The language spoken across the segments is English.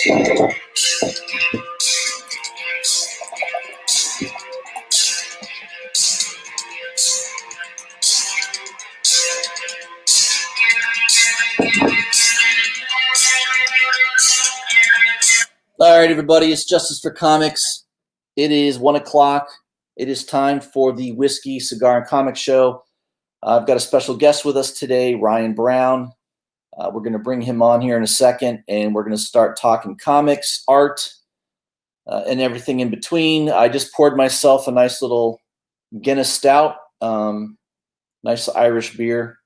All right, everybody, it's Justice for Comics. It is 1 o'clock. It is time for the Whiskey, Cigar, and Comic Show. I've got a special guest with us today, Ryan Brown. We're going to bring him on here in a second, and we're going to start talking comics, art, and everything in between. I just poured myself a nice little Guinness Stout, nice Irish beer,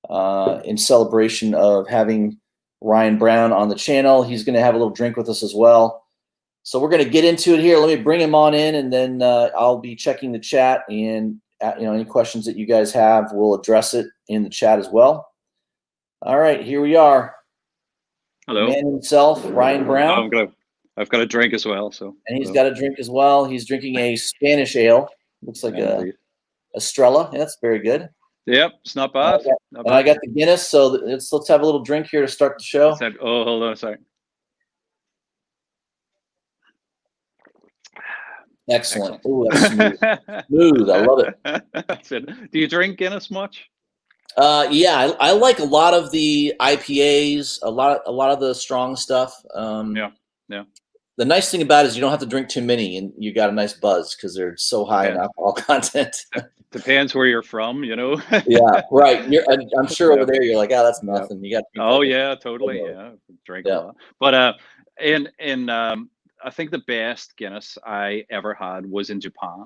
in celebration of having Ryan Brown on the channel. He's going to have a little drink with us as well. So we're going to get into it here. Let me bring him on in, and then I'll be checking the chat, and any questions that you guys have, we'll address it in the chat as well. All right, here we are. Hello. Man himself, Ryan Brown. I've got a drink as well. And he's got a drink as well. He's drinking a Spanish ale. Looks like a Estrella. Yeah, that's very good. Yep, it's not bad. I got the Guinness, so let's have a little drink here to start the show. Hold on a second. Excellent. Ooh, that's smooth. Smooth. I love it. Do you drink Guinness much? Yeah, I like a lot of the IPAs, a lot of the strong stuff. Yeah. The nice thing about it is you don't have to drink too many, and you got a nice buzz because they're so high in alcohol content. Depends where you're from, Yeah, right. I'm sure over there you're like, oh, that's nothing. You got. Oh yeah, totally. Yeah, drink a lot. But I think the best Guinness I ever had was in Japan.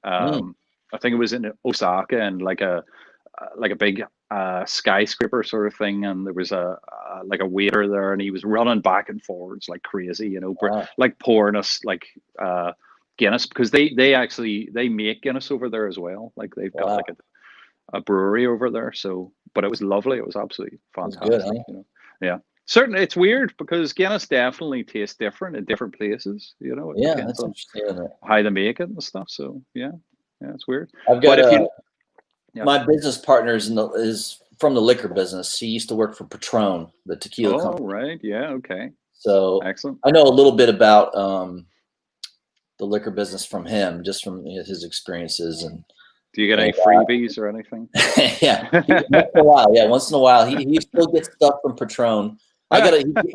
I think it was in Osaka, and like a big skyscraper sort of thing, and there was a waiter there, and he was running back and forwards like crazy, like pouring us Guinness, because they make Guinness over there as well. Like they've got like a brewery over there. So, but it was lovely. It was absolutely fantastic. Good, huh? Yeah. Certainly, it's weird because Guinness definitely tastes different in different places. It depends on how they make it and stuff. So yeah, it's weird. I've got my business partner is from the liquor business. He used to work for Patron, the tequila company. Oh, right. Yeah. Okay. So excellent. I know a little bit about the liquor business from him, just from his experiences. And do you get any freebies or anything? Yeah, once in a while, he still gets stuff from Patron.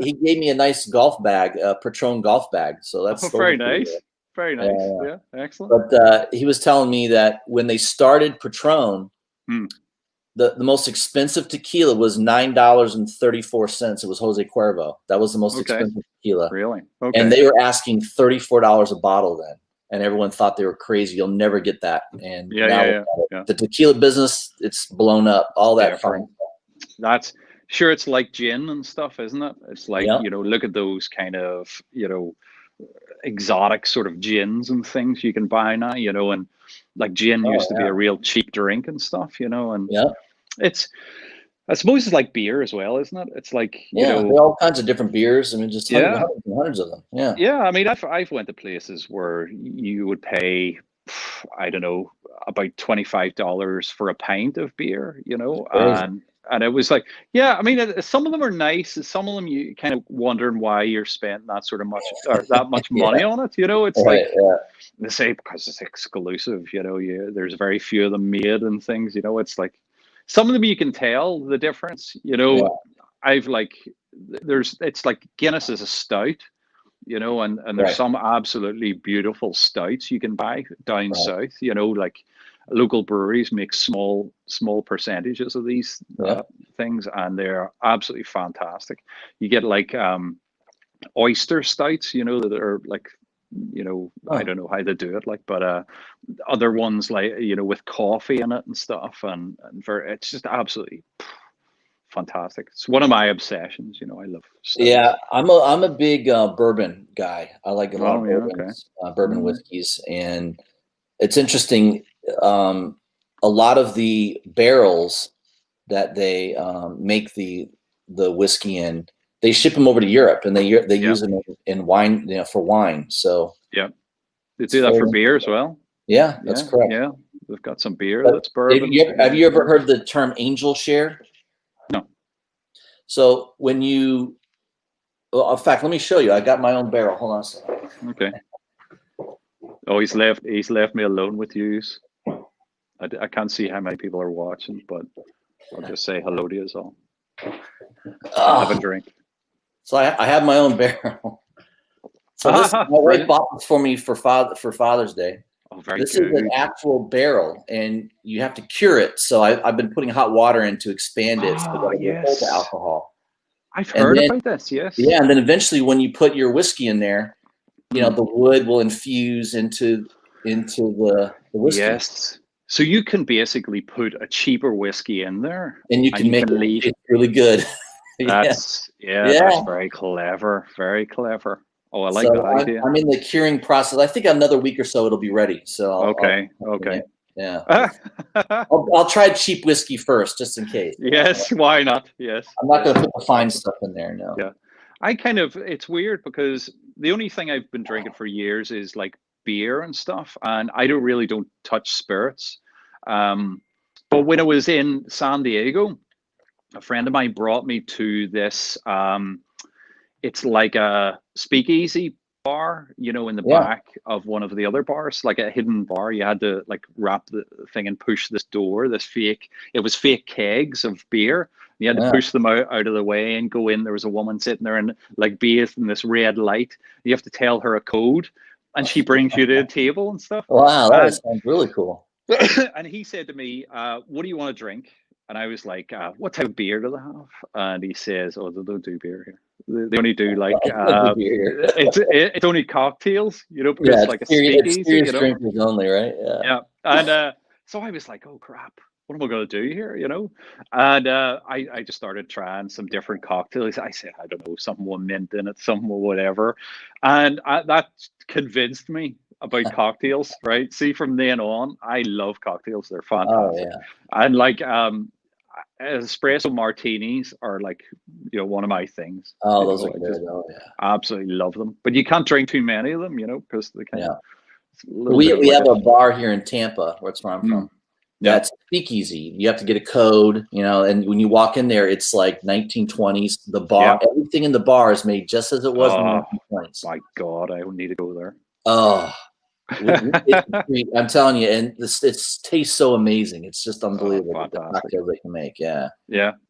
He gave me a nice golf bag, Patron golf bag. So that's very nice. Very nice. Yeah, excellent. But he was telling me that when they started Patron, the most expensive tequila was $9.34. It was Jose Cuervo. That was the most expensive tequila. Really? Okay. And they were asking $34 a bottle then, and everyone thought they were crazy. You'll never get that. And the tequila business, it's blown up. All that fun. That's sure. It's like gin and stuff, isn't it? It's like look at those kind of exotic sort of gins and things you can buy now, and like gin used to be a real cheap drink and stuff, and it's, I suppose it's like beer as well, isn't it? It's like there are all kinds of different beers. I mean, just hundreds of them. Yeah. I mean, I've went to places where you would pay, I don't know, about $25 for a pint of beer, and it was like, I mean, some of them are nice. Some of them you kind of wondering why you're spending that sort of much or that much money on it. It's they say because it's exclusive. There's very few of them made and things. It's like some of them you can tell the difference. I've it's like Guinness is a stout. And there's some absolutely beautiful stouts you can buy down south. Like local breweries make small percentages of these things, and they're absolutely fantastic. You get like oyster stouts, that are like, I don't know how they do it, like, but other ones like with coffee in it and stuff, and it's just absolutely fantastic. It's one of my obsessions. I love stouts. Yeah, I'm a big bourbon guy. I like a lot of bourbons, bourbon whiskeys, and it's interesting. A lot of the barrels that they make the whiskey in, they ship them over to Europe, and they use them in wine, for wine. So they do that for beer as well. Yeah, that's correct. Yeah, they've got some beer that's bourbon. Have you ever heard the term angel share? No. So when you Well, in fact, let me show you. I got my own barrel. Hold on a second. Okay. Oh, he's left me alone with yous. I can't see how many people are watching, but I'll just say hello to you all. Have a drink. So I have my own barrel. So this my wife bought this for me for Father's Day. Oh, very this good. is an actual barrel, and you have to cure it. So I've been putting hot water in to expand it so that it will hold the alcohol. I've heard about this. Yes. Yeah, and then eventually, when you put your whiskey in there, you know the wood will infuse into the whiskey. Yes. So you can basically put a cheaper whiskey in there, and you can make it taste really good. That's that's very clever. Very clever. Oh, I like that idea. I'm in the curing process. I think another week or so it'll be ready. So okay. Yeah. I'll try cheap whiskey first, just in case. Yes, why not? Yes. I'm not going to put the fine stuff in there. No. Yeah. It's weird because the only thing I've been drinking for years is like beer and stuff, and I don't touch spirits. But when I was in San Diego, a friend of mine brought me to this. It's like a speakeasy bar, you know, in the back of one of the other bars, like a hidden bar. You had to like wrap the thing and push this door. It was fake kegs of beer. You had to push them out of the way and go in. There was a woman sitting there and like bathed in this red light. You have to tell her a code, and she brings you to the table and stuff. Wow, that sounds really cool. And he said to me, "What do you want to drink?" And I was like, "What type of beer do they have?" And he says, "Oh, they don't do beer here. They only do like it's only cocktails, you know, because it's like a speakeasy, you know, drinkers only, right?" Yeah. And so I was like, "Oh crap, what am I going to do here?" You know, and I just started trying some different cocktails. I said, I don't know, something with mint in it, something with whatever, and that convinced me about cocktails. Right? See, from then on, I love cocktails. They're fantastic. And like espresso martinis are like, you know, one of my things. Oh, those are good. Absolutely love them. But you can't drink too many of them, you know, because they kind of. We have a bar here in Tampa, where I'm from. That's speakeasy. You have to get a code, you know, and when you walk in there, it's like 1920s. The bar, everything in the bar is made just as it was in the 1920s. My God, I need to go there. Oh, I'm telling you, and it tastes so amazing. It's just unbelievable the cocktails they can make. Yeah,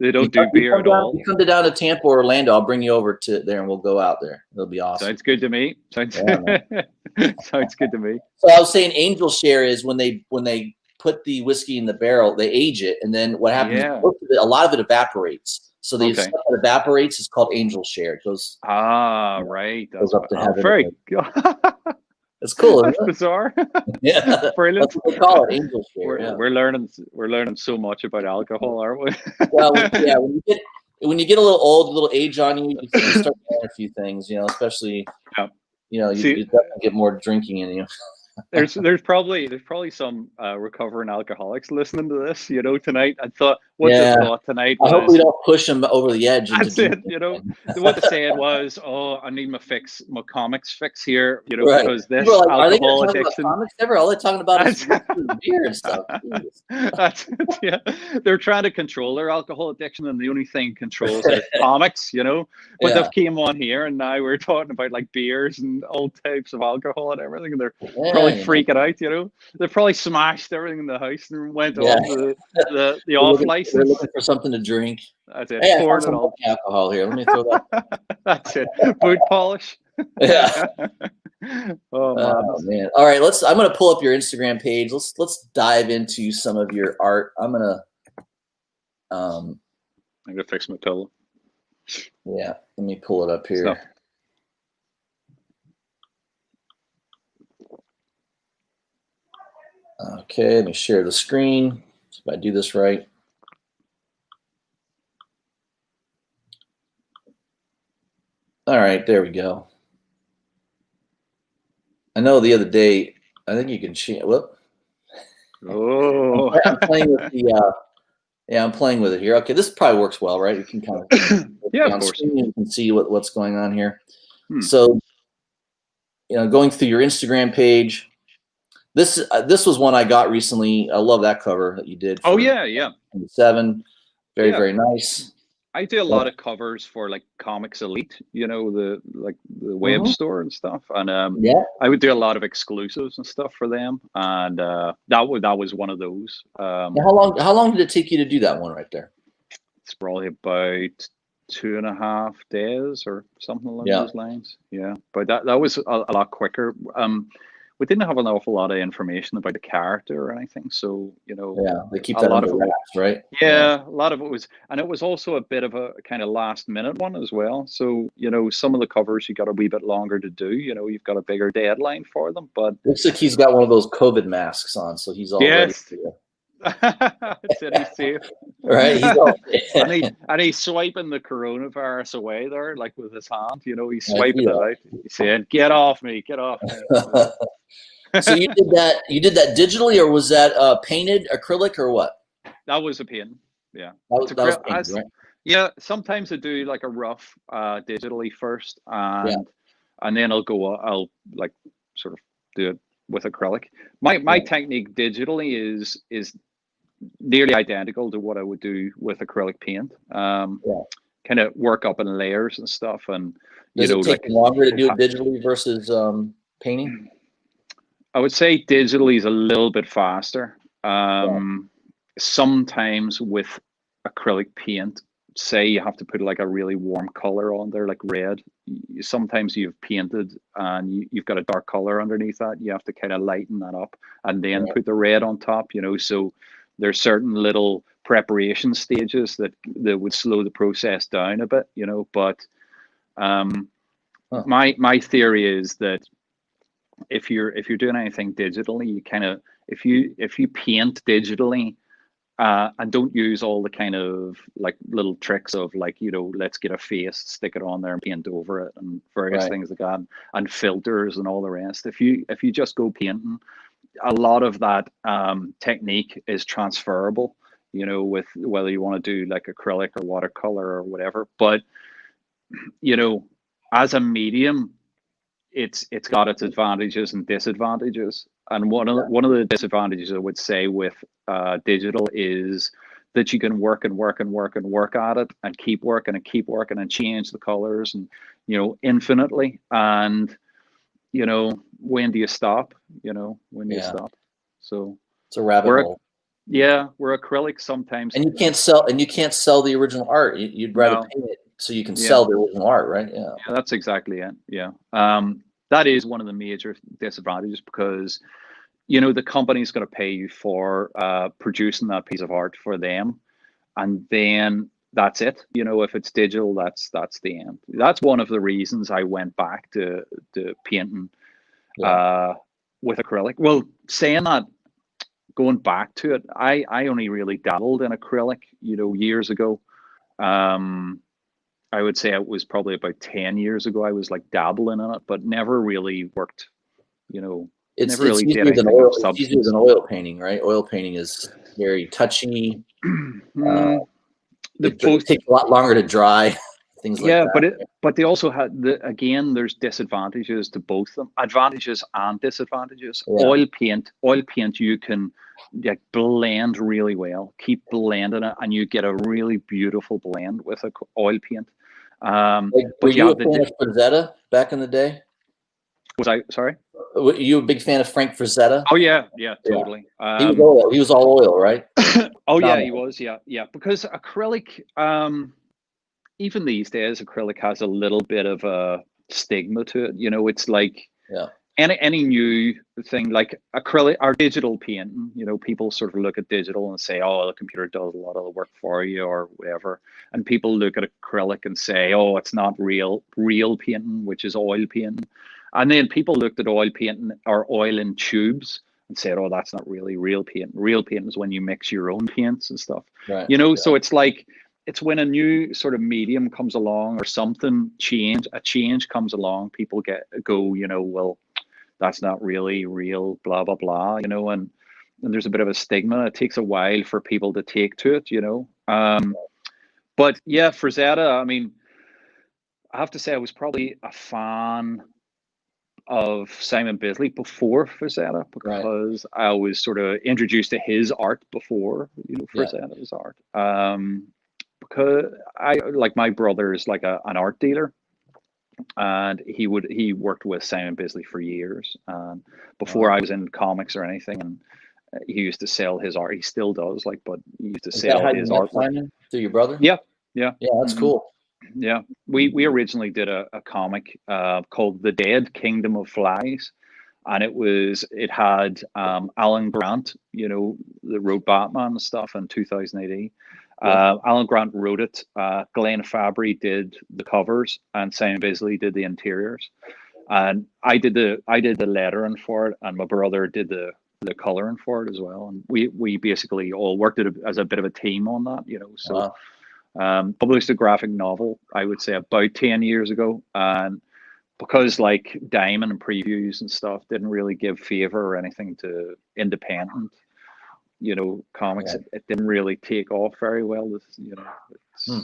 they don't do beer at all. You come down to Tampa or Orlando, I'll bring you over to there, and we'll go out there. It'll be awesome. Sounds good to me. Sounds good to me. So I was saying, angel share is when they put the whiskey in the barrel, they age it, and then what happens? A lot of it evaporates. So the stuff that evaporates is called angel share. It goes right. Goes up to heaven. Very good. It's cool. That's bizarre. Yeah, brilliant. That's what they call it, angel share. We're learning so much about alcohol, aren't we? Well, yeah. When you get a little old, a little age on you, you start learning a few things. You know, especially you know, you definitely get more drinking in you. There's probably some recovering alcoholics listening to this, you know, tonight. I thought they thought tonight was, I hope we don't push them over the edge. That's it, you know. What they said was, "Oh, I need my comics fix here," you know, because this alcohol addiction. All they're talking about is beer and stuff. That's it, they're trying to control their alcohol addiction, and the only thing controls it is comics, you know. But they've came on here, and now we're talking about like beers and all types of alcohol and everything, and they're probably freaking out, you know. They probably smashed everything in the house and went off the off license. They're looking for something to drink. That's it. Hey, I found some alcohol here. Let me throw that. That's it. Boot polish. Yeah. Oh man. All right, I'm gonna pull up your Instagram page. Let's dive into some of your art. I'm gonna fix my pillow. Yeah, let me pull it up here. Okay, let me share the screen. So if I do this right. All right, there we go. I know the other day, I think you can change. Whoop. Oh, I'm playing with the. I'm playing with it here. Okay, this probably works well, right? You can kind of of course. You can see what's going on here. So, you know, going through your Instagram page. This was one I got recently. I love that cover that you did. Oh yeah. 7. Very nice. I do a lot of covers for like Comics Elite, the web store and stuff, and Yeah. I would do a lot of exclusives and stuff for them, and that was one of those. Now, how long did it take you to do that one right there? It's probably about 2.5 days or something along those lines. Yeah, but that was a lot quicker. We didn't have an awful lot of information about the character or anything, so they keep that under wraps, right? Yeah, a lot of it was, and it was also a bit of a kind of last minute one as well. So some of the covers you got a wee bit longer to do. You've got a bigger deadline for them, but looks like he's got one of those COVID masks on, so he's all ready. He's safe, right? and he's swiping the coronavirus away there, like with his hand. He's swiping it out. He's saying, "Get off me! Get off me!" So you did that digitally, or was that painted acrylic, or what? That was a painting. Yeah, that was painted, right? Yeah, sometimes I do like a rough digitally first, and then I'll like sort of do it with acrylic. My technique digitally is nearly identical to what I would do with acrylic paint. Kind of work up in layers and stuff, and does it take longer to do it digitally versus painting? I would say digitally is a little bit faster. Sometimes with acrylic paint, say you have to put like a really warm color on there, like red. Sometimes you've painted and you've got a dark color underneath that. You have to kind of lighten that up and then put the red on top, so there's certain little preparation stages that would slow the process down a bit, but my theory is that if you're doing anything digitally, you kind of, if you paint digitally and don't use all the kind of like little tricks of like, let's get a face, stick it on there and paint over it and various things like that, and filters and all the rest. If you just go painting, a lot of that technique is transferable, with whether you want to do like acrylic or watercolor or whatever. But as a medium, it's got its advantages and disadvantages. And one of the disadvantages I would say with digital is that you can work and work and work and work at it and keep working and keep working and change the colors and infinitely. And when do you stop? When do you stop? So it's a rabbit hole. Yeah, we're acrylic sometimes, and you can't sell the original art. You'd rather paint it so you can sell the original art, right? Yeah, that's exactly it. Yeah, that is one of the major disadvantages, because the company's going to pay you for producing that piece of art for them, and then that's it. If it's digital, that's the end. That's one of the reasons I went back to painting with acrylic. Well, saying that, going back to it, I only really dabbled in acrylic, years ago. I would say it was probably about 10 years ago. I was like dabbling in it, but never really worked. It's easier than oil. It's easier than oil painting, right? Oil painting is very touchy. It takes a lot longer to dry. Things like that. But they also had there's disadvantages to both of them, advantages and disadvantages. Oil paint you can blend really well, keep blending it, and you get a really beautiful blend with oil paint. Were you a fan of Frazetta back in the day? Was I sorry? Were you a big fan of Frank Frazetta? Oh yeah, totally. He was oil. He was all oil, right? Oh yeah, he was. Yeah. Because acrylic, even these days, acrylic has a little bit of a stigma to it. It's like any new thing like acrylic or digital painting. People sort of look at digital and say, "Oh, the computer does a lot of the work for you," or whatever. And people look at acrylic and say, "Oh, it's not real painting, which is oil painting." And then people looked at oil painting or oil in tubes and said, "Oh, that's not really real paint. Real paint is when you mix your own paints and stuff." Right. So it's like, it's when a new sort of medium comes along or something a change comes along, people go, well, that's not really real, blah, blah, blah, and there's a bit of a stigma. It takes a while for people to take to it, But yeah, Frazetta, I mean, I have to say I was probably a fan of Simon Bisley before Frazetta, because I was sort of introduced to his art before, Frazetta's art. because I like my brother is like an art dealer, and he worked with Simon Bisley for years, before I was in comics or anything, and he used to sell his art. He still does, like, but he used to Is that sell how you his met artwork. Simon? Through your brother? Yeah, yeah, Yeah, that's cool. yeah. We originally did a comic called The Dead Kingdom of Flies, and it had Alan Grant, you know, that wrote Batman and stuff in 2018. Alan Grant wrote it. Glenn Fabry did the covers, and Simon Bisley did the interiors. And I did the lettering for it, and my brother did the coloring for it as well. And we basically all worked as a bit of a team on that, you know. So published a graphic novel, I would say, about 10 years ago, and because like Diamond and previews and stuff didn't really give favor or anything to independent, you know, comics, it didn't really take off very well. You know,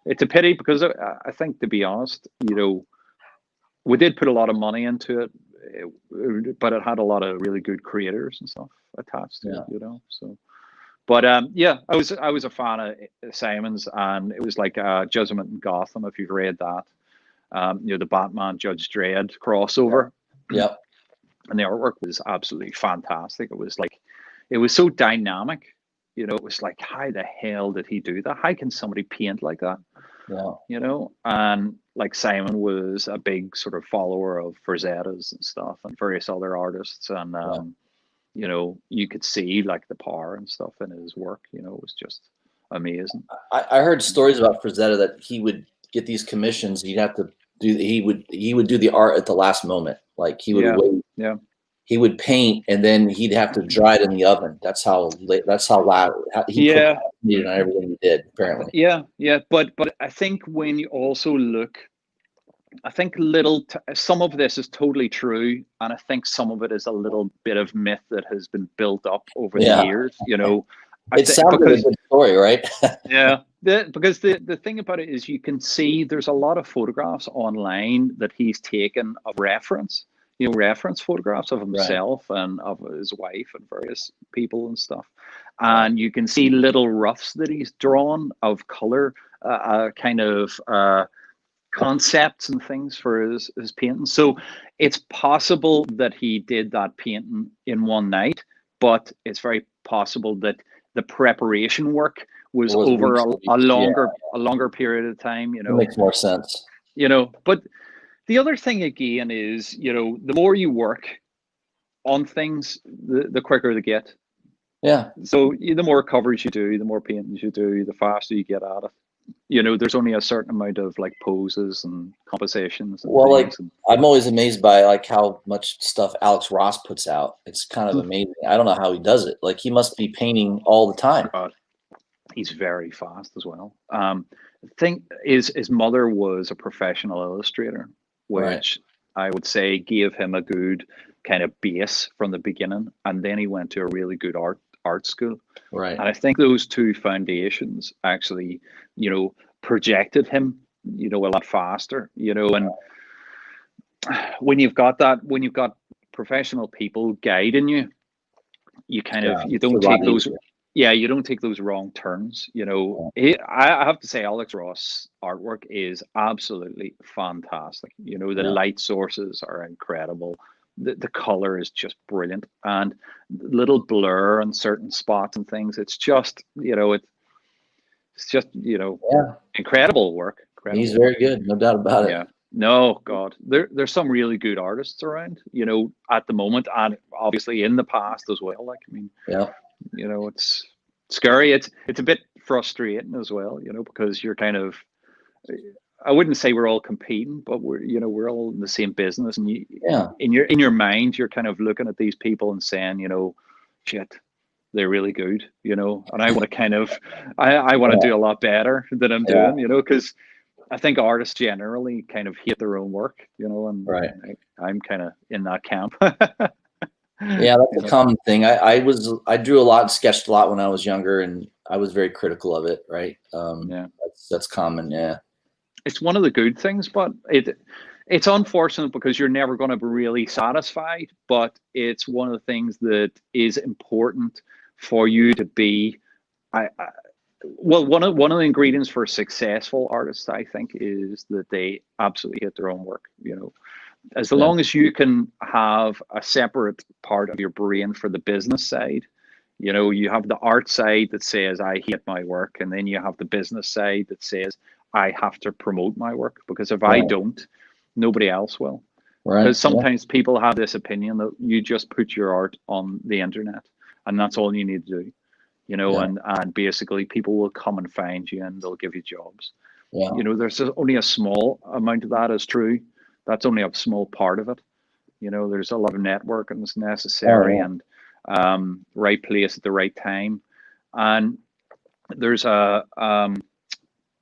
it's a pity, because I think, to be honest, you know, we did put a lot of money into it, but it had a lot of really good creators and stuff attached to it, you know. So, but yeah, I was a fan of Simon's, and it was like Judgment in Gotham, if you've read that. You know, the Batman Judge Dredd crossover. Yep. And the artwork was absolutely fantastic. It was so dynamic. You know, it was like, how the hell did he do that? How can somebody paint like that? Yeah. You know, and like Simon was a big sort of follower of Frazetta's and stuff, and various other artists, and you know, you could see like the power and stuff in his work. You know, it was just amazing. I heard stories about Frazetta that he would get these commissions. He'd have to do. He would do the art at the last moment. Like he would wait. Yeah. He would paint, and then he'd have to dry it in the oven. That's how late. That's how loud he procrastinated on everything he did. Apparently. Yeah. But I think when you also look, I think some of this is totally true, and I think some of it is a little bit of myth that has been built up over the years. You know, it sounds like a good story, right? Yeah. Because the thing about it is, you can see there's a lot of photographs online that he's taken of reference. You know, reference photographs of himself and of his wife and various people and stuff. And you can see little roughs that he's drawn of color, kind of concepts and things for his painting. So it's possible that he did that painting in one night, but it's very possible that the preparation work was over a longer period of time. You know, it makes more sense. You know, but the other thing again is, you know, the more you work on things, the quicker they get. Yeah. So the more covers you do, the more paintings you do, the faster you get at it. You know, there's only a certain amount of like poses and compositions. And like I'm always amazed by like how much stuff Alex Ross puts out. It's kind of amazing. I don't know how he does it. Like he must be painting all the time. He's very fast as well. I think his mother was a professional illustrator, which I would say gave him a good kind of base from the beginning, and then he went to a really good art school. Right. And I think those two foundations actually, you know, projected him, you know, a lot faster, you know. And when you've got professional people guiding you, you kind of, you don't take those you don't take those wrong turns, you know. I have to say, Alex Ross artwork is absolutely fantastic. You know, the light sources are incredible. The color is just brilliant, and little blur on certain spots and things. It's just, you know, it's just, you know, incredible work. He's very good, no doubt about it. Yeah. No, God, there's some really good artists around, you know, at the moment, and obviously in the past as well. Like, I mean, you know, it's scary. It's a bit frustrating as well, you know, because you're kind of, I wouldn't say we're all competing, but we're all in the same business, and in your mind, you're kind of looking at these people and saying, you know, shit, they're really good, you know, and I want to kind of, I want to do a lot better than I'm doing, you know, because I think artists generally kind of hate their own work, you know, and I'm kind of in that camp. Yeah, that's a common thing. I drew a lot, sketched a lot when I was younger, and I was very critical of it. Right. That's common. Yeah. It's one of the good things, but it's unfortunate because you're never going to be really satisfied, but it's one of the things that is important for you to be. Well, one of the ingredients for successful artists, I think, is that they absolutely hit their own work. As Yeah. long as you can have a separate part of your brain for the business side. You have the art side that says I hate my work, and then you have the business side that says I have to promote my work, because if I Right. don't, nobody else will. Right. Because sometimes people have this opinion that you just put your art on the internet and that's all you need to do. Yeah. And basically people will come and find you and they'll give you jobs. Yeah. There's only a small amount of that is true. That's only a small part of it. There's a lot of networking that's necessary, and right place at the right time. And there's a Tom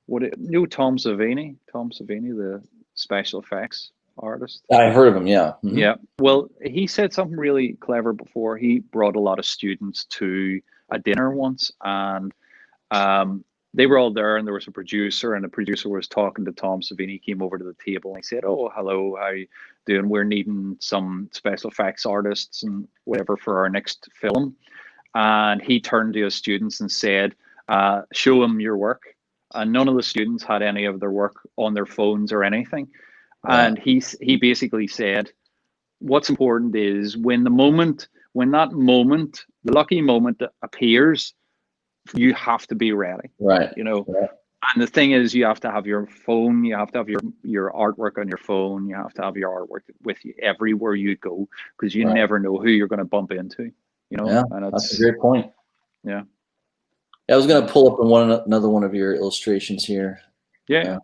Savini, the special effects artist. I heard of him. Yeah. Mm-hmm. Yeah. Well, he said something really clever before. He brought a lot of students to a dinner once, and they were all there, and there was a producer, and the producer was talking to Tom Savini. He came over to the table and he said, "Oh, hello, how you doing? We're needing some special effects artists and whatever for our next film." And he turned to his students and said, "Show them your work." And none of the students had any of their work on their phones or anything. Yeah. And he basically said, what's important is when that moment, the lucky moment that appears, you have to be ready. Right. Right. And the thing is, you have to have your phone, you have to have your artwork on your phone, you have to have your artwork with you everywhere you go, because you never know who you're going to bump into. Yeah, and that's a great point. Yeah. I was going to pull up another one of your illustrations here. Yeah.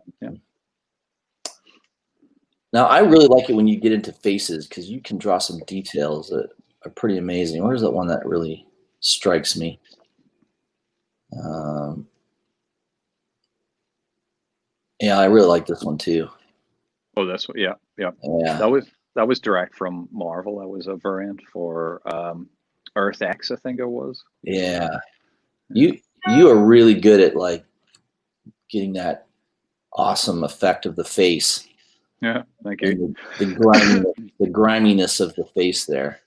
Now, I really like it when you get into faces, because you can draw some details that are pretty amazing. Where's that one that really strikes me? Yeah, I really like this one too. Oh, that's what. Yeah. That was direct from Marvel. That was a variant for Earth X, I think it was. Yeah. You are really good at like getting that awesome effect of the face. Yeah, thank you. The griminess of the face there.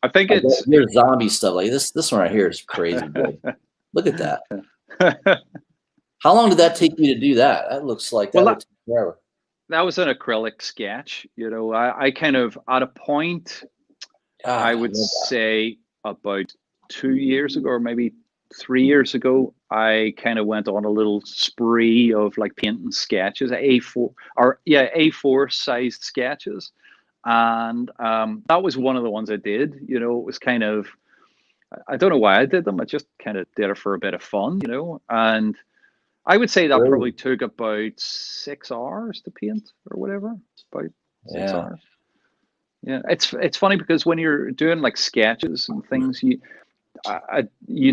I think it's your zombie stuff like this. This one right here is crazy good. Look at that. How long did that take you to do that? That looks like that would take forever. That was an acrylic sketch. I kind of at a point, I would say about 2 years ago, or maybe 3 years ago, I kind of went on a little spree of like painting sketches, A4 sized sketches. And that was one of the ones I did. It was kind of, I don't know why I did them. I just kind of did it for a bit of fun, and I would say that probably took about 6 hours to paint or whatever, about 6 hours. Yeah, it's funny because when you're doing like sketches and things, you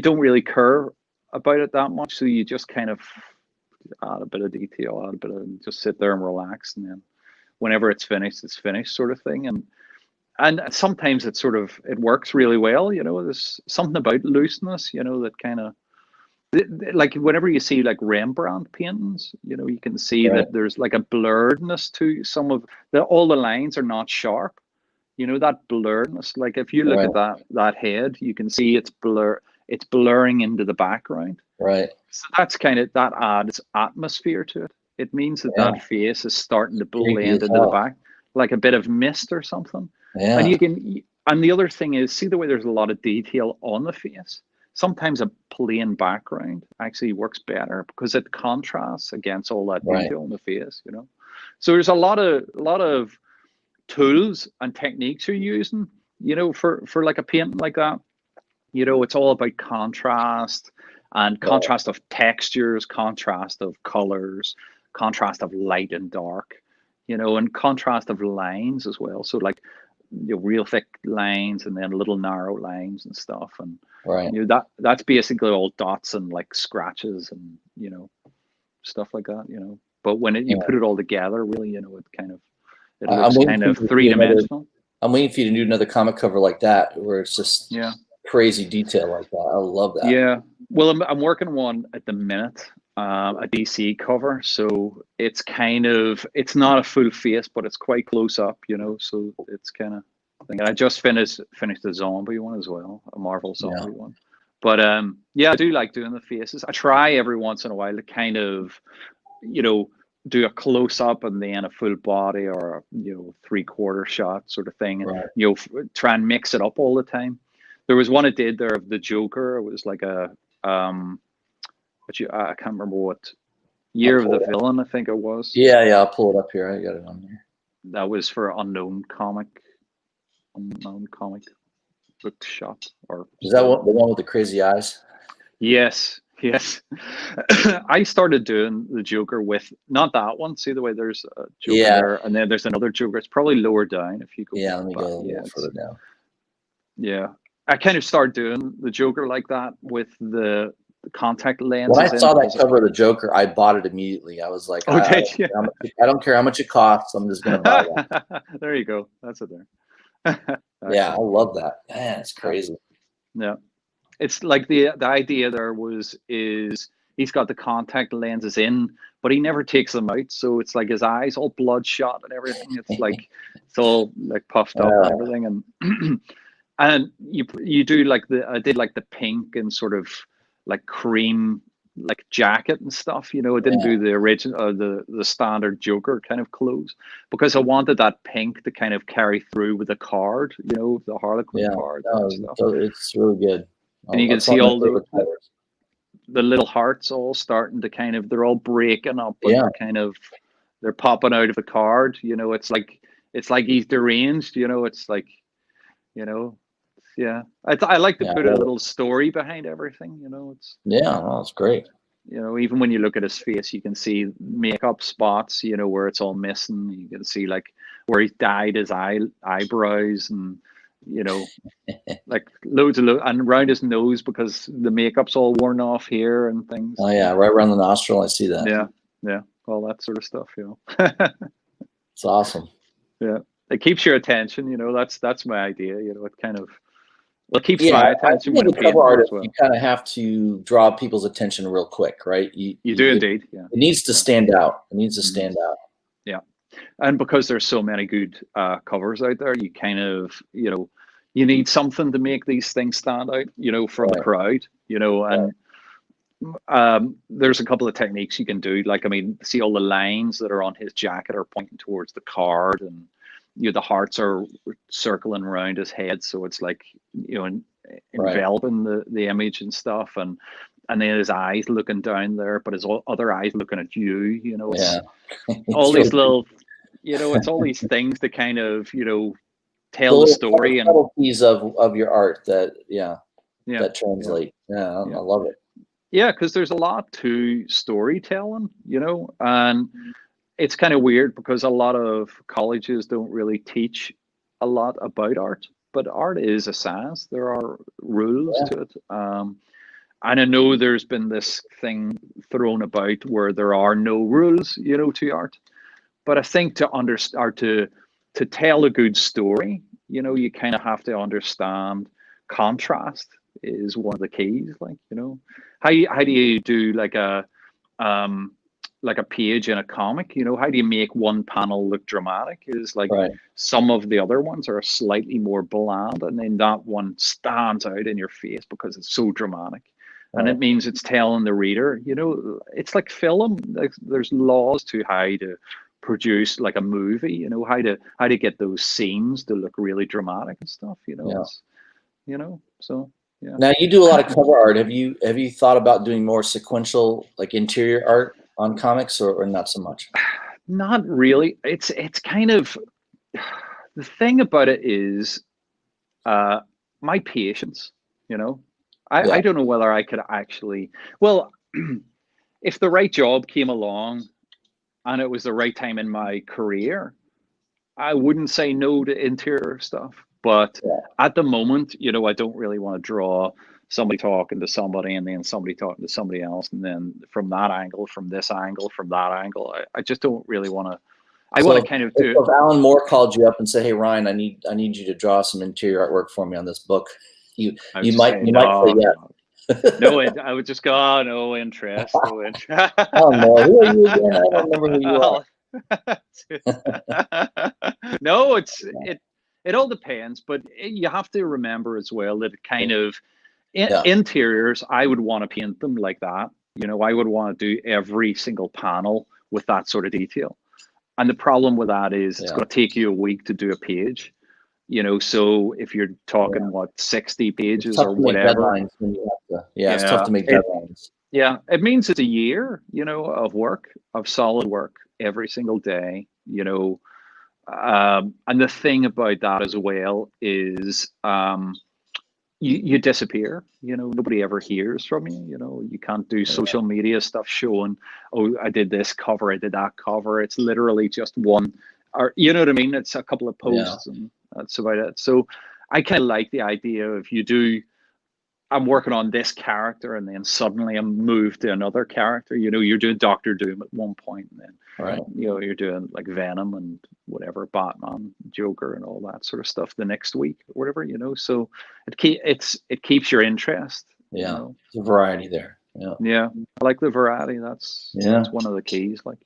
don't really care about it that much, so you just kind of add a bit of detail, just sit there and relax, and then whenever it's finished, sort of thing. And sometimes it works really well. There's something about looseness, that kind of, like whenever you see like Rembrandt paintings, you can see that there's like a blurredness to some of all the lines are not sharp. That blurredness. Like if you look at that head, you can see it's blurring into the background. Right. So that's that adds atmosphere to it. It means that face is starting to blend into the back, like a bit of mist or something. Yeah. And the other thing is, see the way there's a lot of detail on the face. Sometimes a plain background actually works better because it contrasts against all that detail on the face, So there's a lot of tools and techniques you're using, for like a painting like that. It's all about contrast and contrast of textures, contrast of colors, contrast of light and dark, and contrast of lines as well. So like real thick lines and then little narrow lines and stuff, and that's basically all dots and like scratches and stuff like that. But when you put it all together, really, it looks kind of three-dimensional. I'm waiting for you to do another comic cover like that, where it's just crazy detail like that. I love that. Yeah. Well, I'm working one at the minute, a DC cover. So it's not a full face, but it's quite close up, so it's kind of thing. I just finished a zombie one as well, a Marvel zombie one. But yeah, I do like doing the faces. I try every once in a while to kind of, do a close up and then a full body, or a 3/4 shot sort of thing, and Right. try and mix it up all the time. There was one I did there of the Joker. It was like I can't remember what Year of the Villain, I think it was. Yeah, I'll pull it up here. I got it on there. That was for unknown comic bookshop. Or is that the one with the crazy eyes? Yes. I started doing the Joker with not that one. See the way there's a Joker there, and then there's another Joker. It's probably lower down if you go. Yeah, let me go a little further down. Yeah, I kind of started doing the Joker like that with the contact lenses. When I saw that cover of the Joker, I bought it immediately. I was like, I don't care how much it costs. I'm just going to buy that. There you go. That's it there. Yeah, I love that. Man, it's crazy. Yeah. It's like the idea there is he's got the contact lenses in, but he never takes them out. So it's like his eyes all bloodshot and everything. It's like it's all like puffed up and everything. And and you do like I did like the pink and sort of like cream like jacket and stuff. I didn't do the original the standard Joker kind of clothes, because I wanted that pink to kind of carry through with the card, the Harlequin card. It's really good. And you can see all the little hearts all starting to kind of, they're all breaking up, and they're popping out of the card. It's like he's deranged. It's like, I like to put a little story behind everything. It's great. Even when you look at his face, you can see makeup spots. Where it's all missing. You can see like where he's dyed his eyebrows and. Like loads and around his nose, because the makeup's all worn off here and things. Oh yeah, right around the nostril. I see that. Yeah, all that sort of stuff. It's awesome. Yeah, it keeps your attention. That's my idea. It kind of keeps my attention. When cover artist, you kind of have to draw people's attention real quick, right? You do indeed. Yeah, it needs to stand out. It needs to stand out. Yeah, and because there's so many good covers out there, you kind of you need something to make these things stand out, from the crowd, and there's a couple of techniques you can do. Like, see all the lines that are on his jacket are pointing towards the card, and the hearts are circling around his head, so it's like enveloping the image and stuff, and then his eyes looking down there, but his other eyes looking at you. It's all these little, it's all these things to kind of tell the story and subtleties of your art that that translate. I love it. Yeah, because there's a lot to storytelling, and it's kind of weird because a lot of colleges don't really teach a lot about art, but art is a science. There are rules to it. And I know there's been this thing thrown about where there are no rules, to art. But I think to tell a good story, you kind of have to understand contrast is one of the keys. Like, how do you do like a page in a comic? How do you make one panel look dramatic? Is like some of the other ones are slightly more bland, and then that one stands out in your face because it's so dramatic. And it means it's telling the reader, it's like film. Like, there's laws to how to produce like a movie, how to get those scenes to look really dramatic and stuff, so yeah. Now you do a lot of cover art. Have you thought about doing more sequential, like interior art on comics, or not so much? Not really. It's kind of, the thing about it is my patience, I don't know whether I could actually, if the right job came along and it was the right time in my career, I wouldn't say no to interior stuff. But at the moment, I don't really want to draw somebody talking to somebody and then somebody talking to somebody else. And then from that angle, from this angle, from that angle, I just don't really want to. I want to kind of do. If Alan Moore called you up and said, "Hey Ryan, I need you to draw some interior artwork for me on this book," you might say yes. No, I would just go, oh, no interest. No interest. Oh no, who are you again? I don't remember who you are. No, it all depends, but you have to remember as well that it kind of, Interiors, I would want to paint them like that. I would want to do every single panel with that sort of detail. And the problem with that is it's going to take you a week to do a page. So if you're talking 60 pages or whatever, it's tough to make deadlines. It means it's a year, of work, of solid work every single day, and the thing about that as well is you disappear. Nobody ever hears from you. You can't do social media stuff showing, oh, I did this cover, I did that cover. It's literally just one, or you know what I mean? It's a couple of posts and that's about it. So I kind of like the idea of I'm working on this character and then suddenly I'm moved to another character. You're doing Doctor Doom at one point, and then you're doing like Venom and whatever, Batman, Joker, and all that sort of stuff the next week or whatever. So it keeps your interest. There's a variety there. I like the variety. That's one of the keys. Like.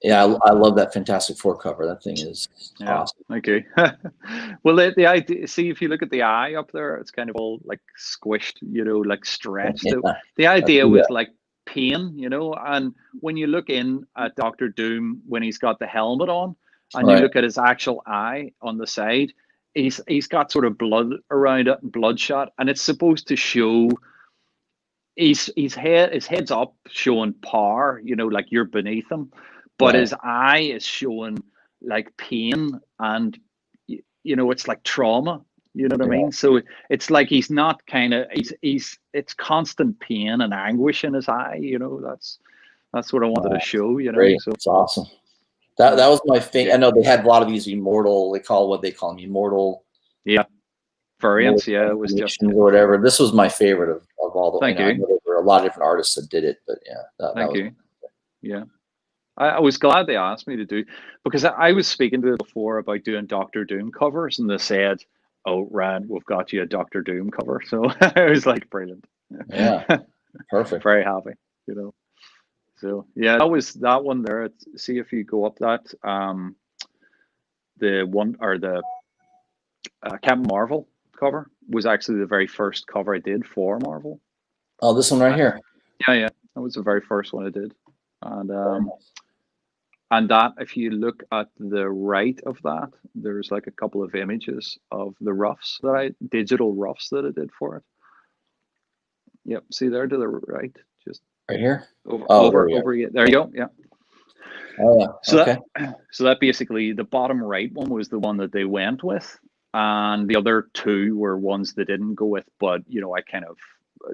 Yeah, I love that Fantastic Four cover. That thing is awesome. Okay. Well, the idea, see, if you look at the eye up there, it's kind of all like squished, like stretched. The idea was like pain, and when you look in at Doctor Doom when he's got the helmet on, and you look at his actual eye on the side, he's got sort of blood around it and bloodshot, and it's supposed to show his head's up, showing power, like you're beneath him. But his eye is showing like pain and, it's like trauma, you know what I mean? So it's like he's not it's constant pain and anguish in his eye, that's what I wanted to show, Great. So it's awesome. That was my thing. I know they had a lot of these immortal, they call them immortal. Yeah. Variants. It was just. Or whatever. This was my favorite of all the. Thank you. I know there were a lot of different artists that did it, but Thank you. Yeah. I was glad they asked me to do, because I was speaking to them before about doing Doctor Doom covers, and they said, "Oh, Ryan, we've got you a Doctor Doom cover." So I was like, brilliant. Yeah, perfect. Very happy, So that was that one there. See if you go up that, the one or the Captain Marvel cover was actually the very first cover I did for Marvel. Oh, this one right here. Yeah, that was the very first one I did, and that, if you look at the right of that, there's like a couple of images of the roughs digital roughs that I did for it. Yep, see there to the right, just right here. Over. There you go. Yeah. Oh, yeah. So that basically, the bottom right one was the one that they went with, and the other two were ones they didn't go with. But I kind of,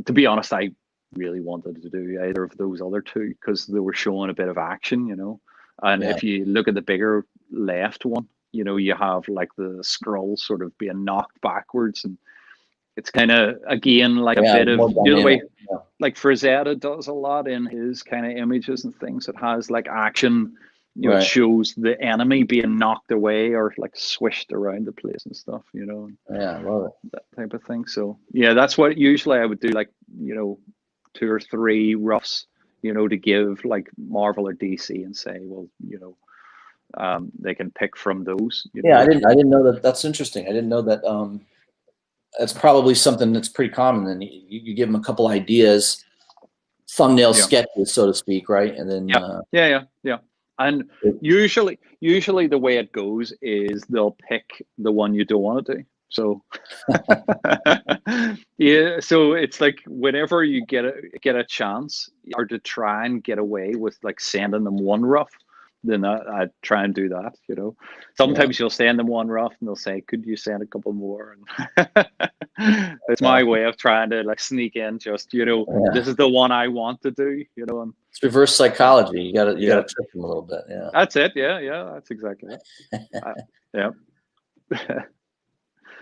to be honest, I really wanted to do either of those other two because they were showing a bit of action, And if you look at the bigger left one, you have like the scroll sort of being knocked backwards, and it's kind of, again, like a bit of the way like Frazetta does a lot in his kind of images and things. It has like action, it shows the enemy being knocked away or like swished around the place and stuff, Yeah, I love it. That type of thing. So that's what usually I would do, like 2 or 3 roughs, to give like Marvel or DC and say, well, they can pick from those. I didn't know that. That's interesting. I didn't know that. That's probably something that's pretty common. And you give them a couple ideas, thumbnail sketches, so to speak, right? And then yeah. And usually the way it goes is they'll pick the one you don't want to do. So so it's like whenever you get a chance or to try and get away with like sending them one rough, then I try and do that. Sometimes you'll send them one rough and they'll say, "Could you send a couple more?" And it's my way of trying to like sneak in, just this is the one I want to do. And it's reverse psychology. You gotta trick them a little bit. Yeah, that's it. Yeah, that's exactly it. Yeah.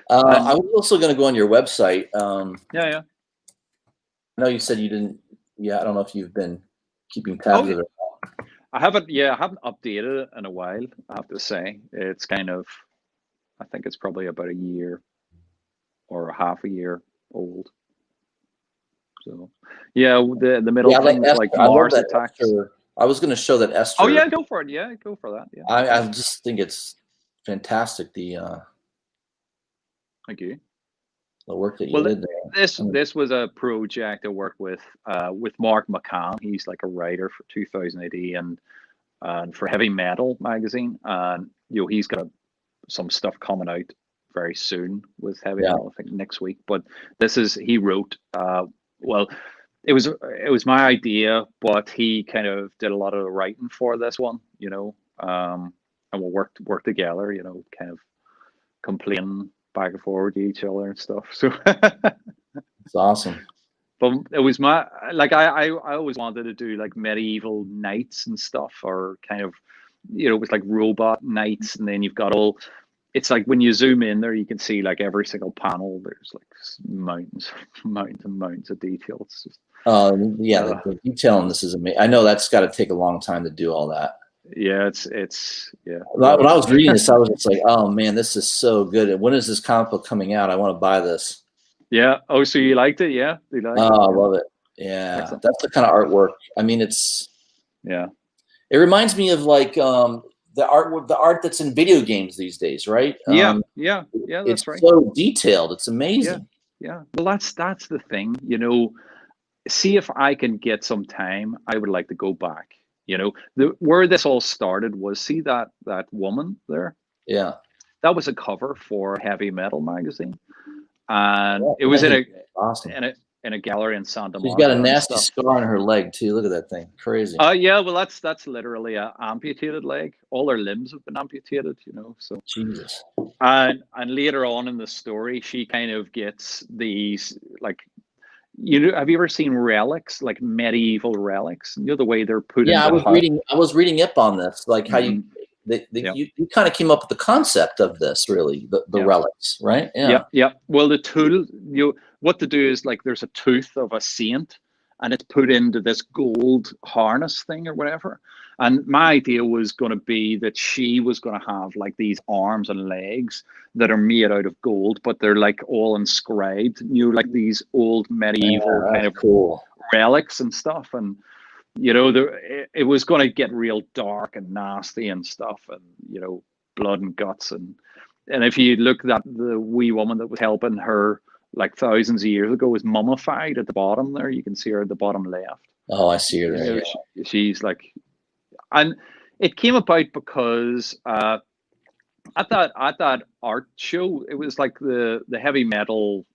I was also going to go on your website. Yeah. I know you said you didn't. Yeah, I don't know if you've been keeping tabs of it. I haven't updated it in a while, I have to say. It's kind of, I think it's probably about a year or half a year old. So the middle things like Mars Attacks. I was going to show that Esther. Oh yeah, go for it. Yeah, go for that. Yeah. I just think it's fantastic. Thank you. the work that you Well, did there. this was a project I worked with Mark McCann. He's like a writer for 2000 AD and for Heavy Metal magazine. And he's got some stuff coming out very soon with Heavy Metal, I think next week. But he wrote. Well, it was my idea, but he kind of did a lot of the writing for this one, and we worked together, kind of complaining back and forward to each other and stuff. So it's awesome. But it was I always wanted to do like medieval knights and stuff, or kind of, it was like robot knights, and then you've got it's like when you zoom in there, you can see like every single panel. There's like mountains and mountains of detail. It's just, the detail in this is amazing. I know that's got to take a long time to do all that. Yeah, it's yeah. When I was reading this, I was just like, oh man, this is so good. When is this comic book coming out? I want to buy this. Yeah. Oh, so you liked it? Yeah. You liked it? I love it. Yeah. Excellent. That's the kind of artwork. I mean, it reminds me of like the art that's in video games these days, right? Yeah. That's right. It's so detailed. It's amazing. Yeah. Well, that's the thing, see if I can get some time, I would like to go back. Where this all started was, see that woman there? Yeah. That was a cover for Heavy Metal magazine. And it was in a gallery in Santa Monica. She's got a nasty scar on her leg too. Look at that thing. Crazy. Yeah, well that's literally an amputated leg. All her limbs have been amputated, so Jesus. And later on in the story, she kind of gets these like, have you ever seen relics, like medieval relics? The way they're put. Yeah, I was reading up on this, like how you kind of came up with the concept of this, really, the relics, right? Yeah. Well, the tool, what to do is like there's a tooth of a saint, and it's put into this gold harness thing or whatever. And my idea was going to be that she was going to have like these arms and legs that are made out of gold, but they're like all inscribed, like these old medieval kind of cool relics and stuff. And it was going to get real dark and nasty and stuff, and blood and guts, and if you look at the wee woman that was helping her like thousands of years ago was mummified at the bottom there. You can see her at the bottom left. Oh, I see her there. She's like, and it came about because at that art show, it was like the Heavy Metal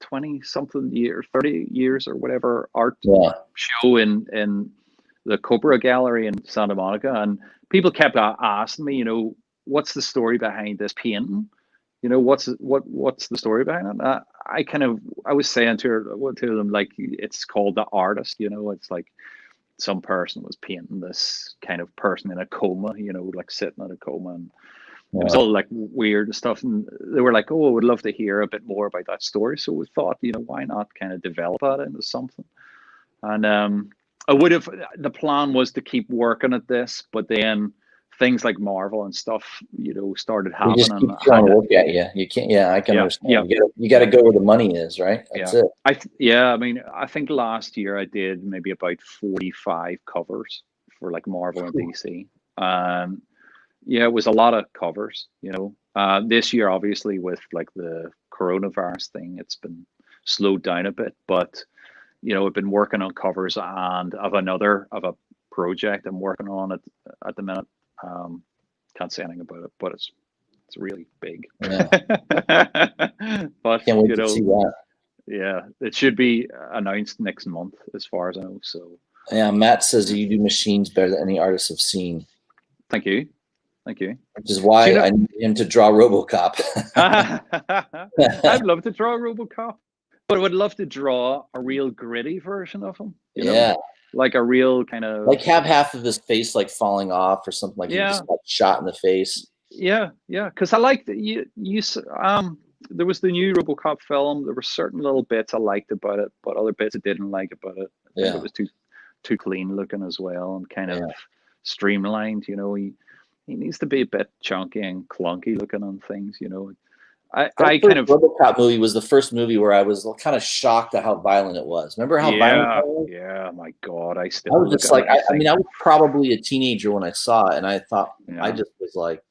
20-something years, 30 years or whatever art show in the Cobra Gallery in Santa Monica, and people kept asking me, what's the story behind this painting? What's the story behind it? I was saying to them, like, it's called The Artist. It's like some person was painting this kind of person in a coma, like sitting in a coma, and it was all like weird and stuff. And they were like, "Oh, I would love to hear a bit more about that story." So we thought, why not kind of develop that into something? And the plan was to keep working at this, but then things like Marvel and stuff, started happening. You just keep trying to work at you. You can't. Yeah, I can understand. You got to go where the money is, right? That's it. I mean, I think last year I did maybe about 45 covers for like Marvel and DC. It was a lot of covers. This year, obviously, with like the coronavirus thing, it's been slowed down a bit. But I've been working on covers and of a project I'm working on at the minute. Can't say anything about it, but it's really big. Yeah. But can't wait to see that. Yeah, it should be announced next month, as far as I know. So yeah, Matt says you do machines better than any artists have seen. Thank you. Which is why I need him to draw RoboCop. I'd love to draw RoboCop, but I would love to draw a real gritty version of him. Like a real kind of like have half of his face like falling off or something, like he just got shot in the face. Yeah, because I like that you there was the new RoboCop film. There were certain little bits I liked about it, but other bits I didn't like about it. I think it was too clean looking as well, and kind of streamlined. He needs to be a bit chunky and clunky looking on things. I kind of RoboCop movie was the first movie where I was kind of shocked at how violent it was. Remember how violent it was? Yeah, my God, I was just like, I mean, I was probably a teenager when I saw it, and I thought I just was like,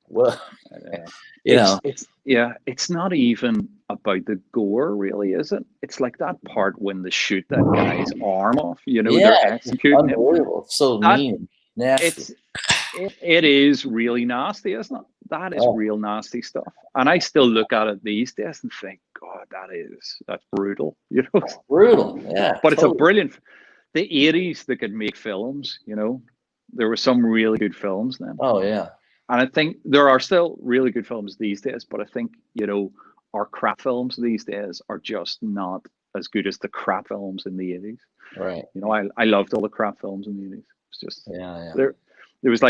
Well, Uh, you know, it's not even about the gore, really, is it? It's like that part when they shoot that guy's arm off. yeah, They're it's just executing him. unbelievable. It's so That mean, nasty. it is really nasty, isn't it? That is Oh, real nasty stuff. And I still look at it these days and think, God, that's brutal. brutal. Yeah, But it's a totally. brilliant. The 80s, they could make films. There were some really good films then. Oh yeah, And I think there are still really good films these days, but I think, our crap films these days are just not as good as the crap films in the 80s. right. I loved all the crap films in the 80s. It's just Yeah, yeah, there was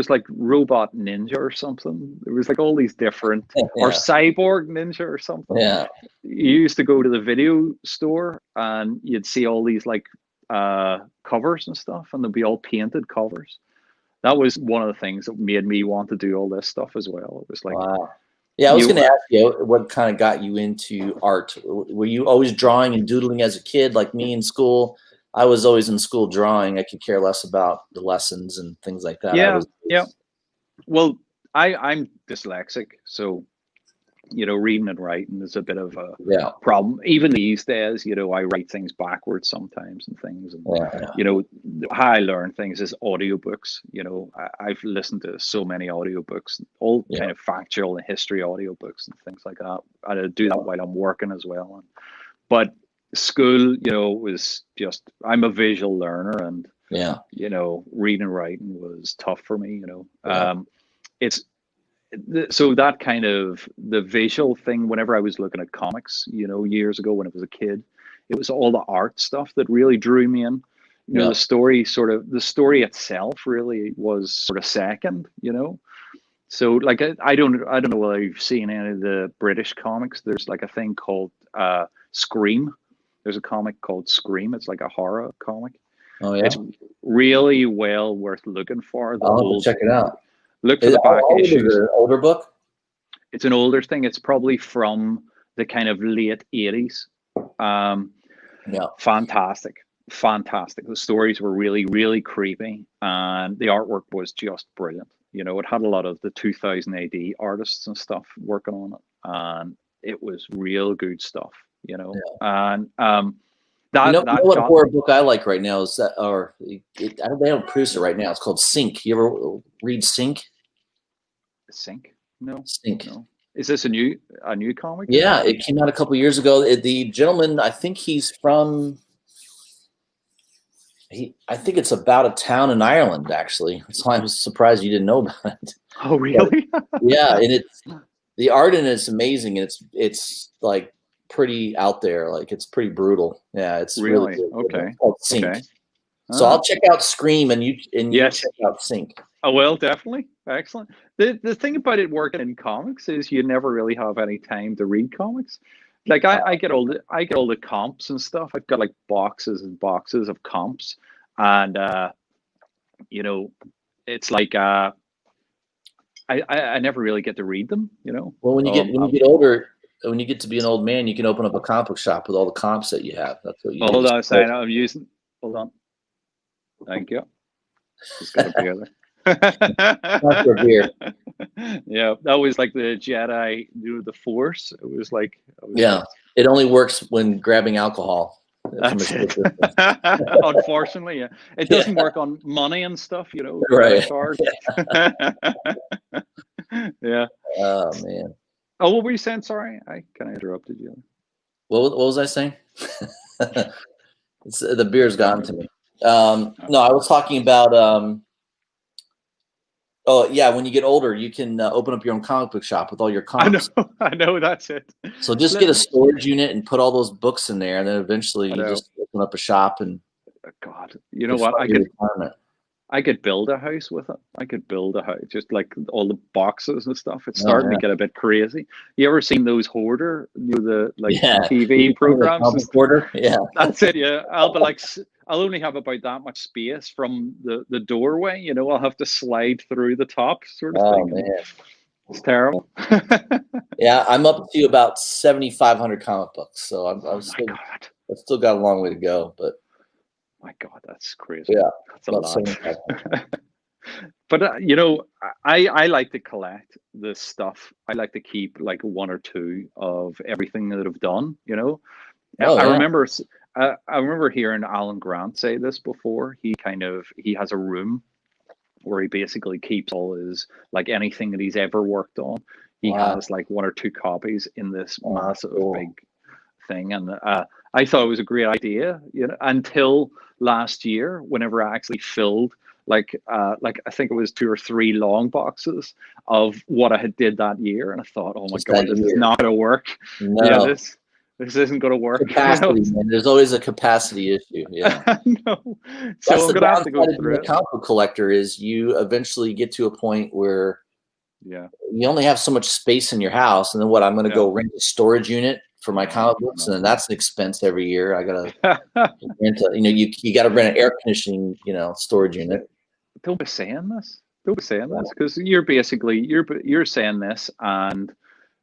like Robot Ninja or something. There was like all these different, or yeah, Cyborg Ninja or something. yeah. You used to go to the video store and you'd see all these like covers and stuff, and they'd be all painted covers. That was one of the things that made me want to do all this stuff as well. It was like Wow. Yeah, I was you going to ask you what kind of got you into art. Were you always drawing and doodling as a kid, like me in school? I was always in school drawing. I could care less about the lessons and things like that. I yeah, was, yeah. Well, I'm dyslexic, so reading and writing is a bit of a yeah, problem. Even these days, I write things backwards sometimes and things. And, yeah, yeah, how I learn things is audiobooks. I've listened to so many audiobooks, all yeah, kind of factual and history audiobooks and things like that. I do that while I'm working as well. But school, was just, I'm a visual learner, and, yeah, reading and writing was tough for me. yeah, It's, so that kind of the visual thing, whenever I was looking at comics, years ago when I was a kid, it was all the art stuff that really drew me in. yeah. The story itself really was sort of second. So like I don't know whether you've seen any of the British comics. There's like a thing called Scream. There's a comic called Scream. It's like a horror comic. Oh yeah. It's really well worth looking for. The I'll have to old check it out. Look for the How back old is it? issues. An older book? It's an older thing. It's probably from the kind of late 80s. Yeah, Fantastic. Fantastic. The stories were really, really creepy, and the artwork was just brilliant. It had a lot of the 2000 AD artists and stuff working on it, and it was real good stuff. yeah. And You that know that what got horror book I like right now is that, or I don't, they don't produce it right now. It's called Sync. You ever read Sync? Sync. No, Sync. no. Is this a new comic? Yeah, it came out a couple years ago. The gentleman, I think he's from. I think it's about a town in Ireland. Actually, that's why I was surprised you didn't know about it. Oh, really? Yeah, and the art in it's amazing, and it's like pretty out there. Like it's pretty brutal. Yeah, it's really Really? good. Okay. It's called Sync. Okay. So I'll check out Scream, and you Yes. check out Sync. Oh, well, definitely. Excellent. The thing about it working in comics is you never really have any time to read comics. Like I get all the comps and stuff. I've got like boxes and boxes of comps, and it's like I never really get to read them. Well, when you get older, when you get to be an old man, you can open up a comic book shop with all the comps that you have. That's what you do. Hold on a second. I'm using. Hold on. Thank you. Just got a beer there. Not for beer. Yeah, that was like the Jedi knew the Force. It was like Yeah, it only works when grabbing alcohol. That's it. Unfortunately, yeah, it doesn't work on money and stuff. Right. Card. Yeah. Oh man. Oh, what were you saying? Sorry, I kind of interrupted you. What was I saying? The beer's gotten to me. No, I was talking about. Oh yeah, when you get older, you can open up your own comic book shop with all your comics. I know, that's it. So just get a storage unit and put all those books in there, and then eventually you just open up a shop and. God, you know what? I could build a house with it. I could build a house, just like all the boxes and stuff. It's starting to get a bit crazy. You ever seen those hoarder, TV programs? Hoarder, yeah. That's it. Yeah, I'll only have about that much space from the doorway. I'll have to slide through the top, sort of thing. Man. It's terrible. Yeah, I'm up to about 7,500 comic books, so I've still got a long way to go. But my God, that's crazy. Yeah, that's a lot. But you know, I like to collect this stuff. I like to keep like one or two of everything that I've done. You know, Oh I yeah. remember I remember hearing Alan Grant say this before. He has a room where he basically keeps all his, like, anything that he's ever worked on. He Wow. has like one or two copies in this Oh, that's massive cool. big thing, and I thought it was a great idea, you know, until last year, whenever I actually filled like I think it was 2 or 3 long boxes of what I had did that year, and I thought, oh my Just god, that this is year. not going to work. Yeah, No. this isn't going to work. You know, Capacity, man. There's always a capacity issue. Yeah. no. So That's I'm the going to have to go downside of being through a it. comic book collector is you eventually get to a point where Yeah, you only have so much space in your house, and then what? I'm going to yeah. go rent a storage unit for my comic I books, know. and then that's an expense every year. I gotta rent a, you got to rent an air conditioning, storage unit. Don't be saying this. Don't be saying this, because you're basically you're saying this, and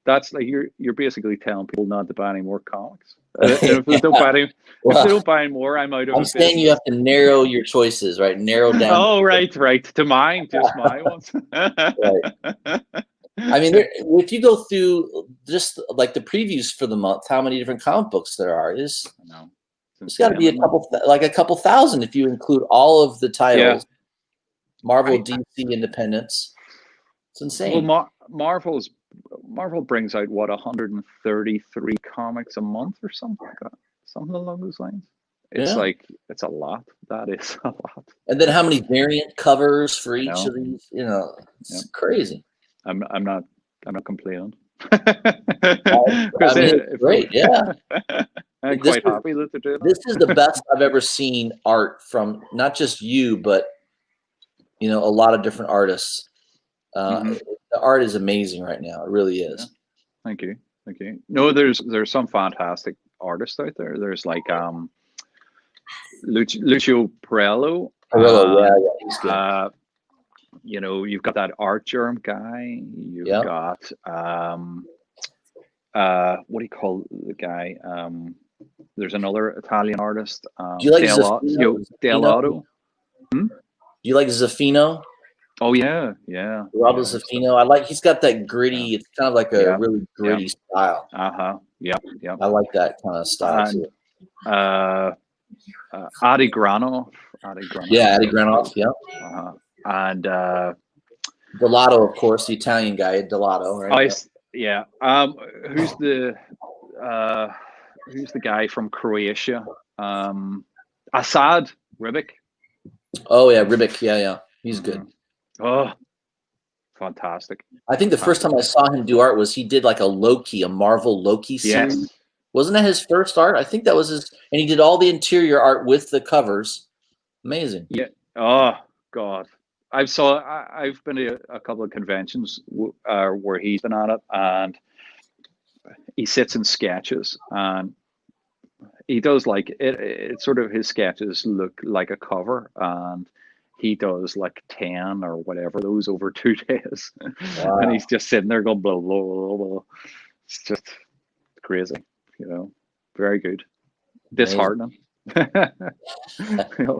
that's like you're basically telling people not to buy any more comics. And if they don't buy any, if they Well, don't buy any more, I'm out of I'm a saying you business. have to narrow your choices, right? Narrow down. Oh, right, right. To mine, just my ones. Right. I mean, if you go through just like the previews for the month, how many different comic books there are? No, It's got to be a couple thousand if you include all of the titles. Yeah. Marvel, DC, Independence. It's insane. Well, Marvel brings out what 133 comics a month or something like that, something along those lines. It's Yeah. like it's a lot. That is a lot. And then how many variant covers for each of these? It's crazy. I'm not complaining. I mean, it's great. Yeah. I'm quite happy that they're doing this is the best I've ever seen art from not just you, but a lot of different artists. The art is amazing right now. It really is. Yeah. Thank you. No, there's some fantastic artists out there. There's like Lucio Perello. Yeah, he's good. You've got that Art Germ guy. You've got what do you call the guy? There's another Italian artist. Do you like Delato? Do you like Zaffino? Oh yeah. Roberto Zaffino. He's got that gritty. It's kind of like a really gritty style. Yeah. I like that kind of style too. Adi Granoff. Yeah, Adi Granoff. Yeah. And Delato, of course, the Italian guy, Delato, right? Yeah. Who's the guy from Croatia? Asad Ribic. Oh yeah, Ribic. Yeah. He's good. Oh, fantastic. I think the first time I saw him do art was he did like a Marvel Loki series. Yes. Wasn't that his first art? I think that was his, and he did all the interior art with the covers. Amazing. Yeah. Oh God. I've been to a couple of conventions where he's been at it, and he sits in sketches, and he does like it. It's sort of, his sketches look like a cover, and he does like 10 or whatever those over 2 days. Wow. And he's just sitting there going blah, blah, blah, blah. It's just crazy, very good. Disheartening.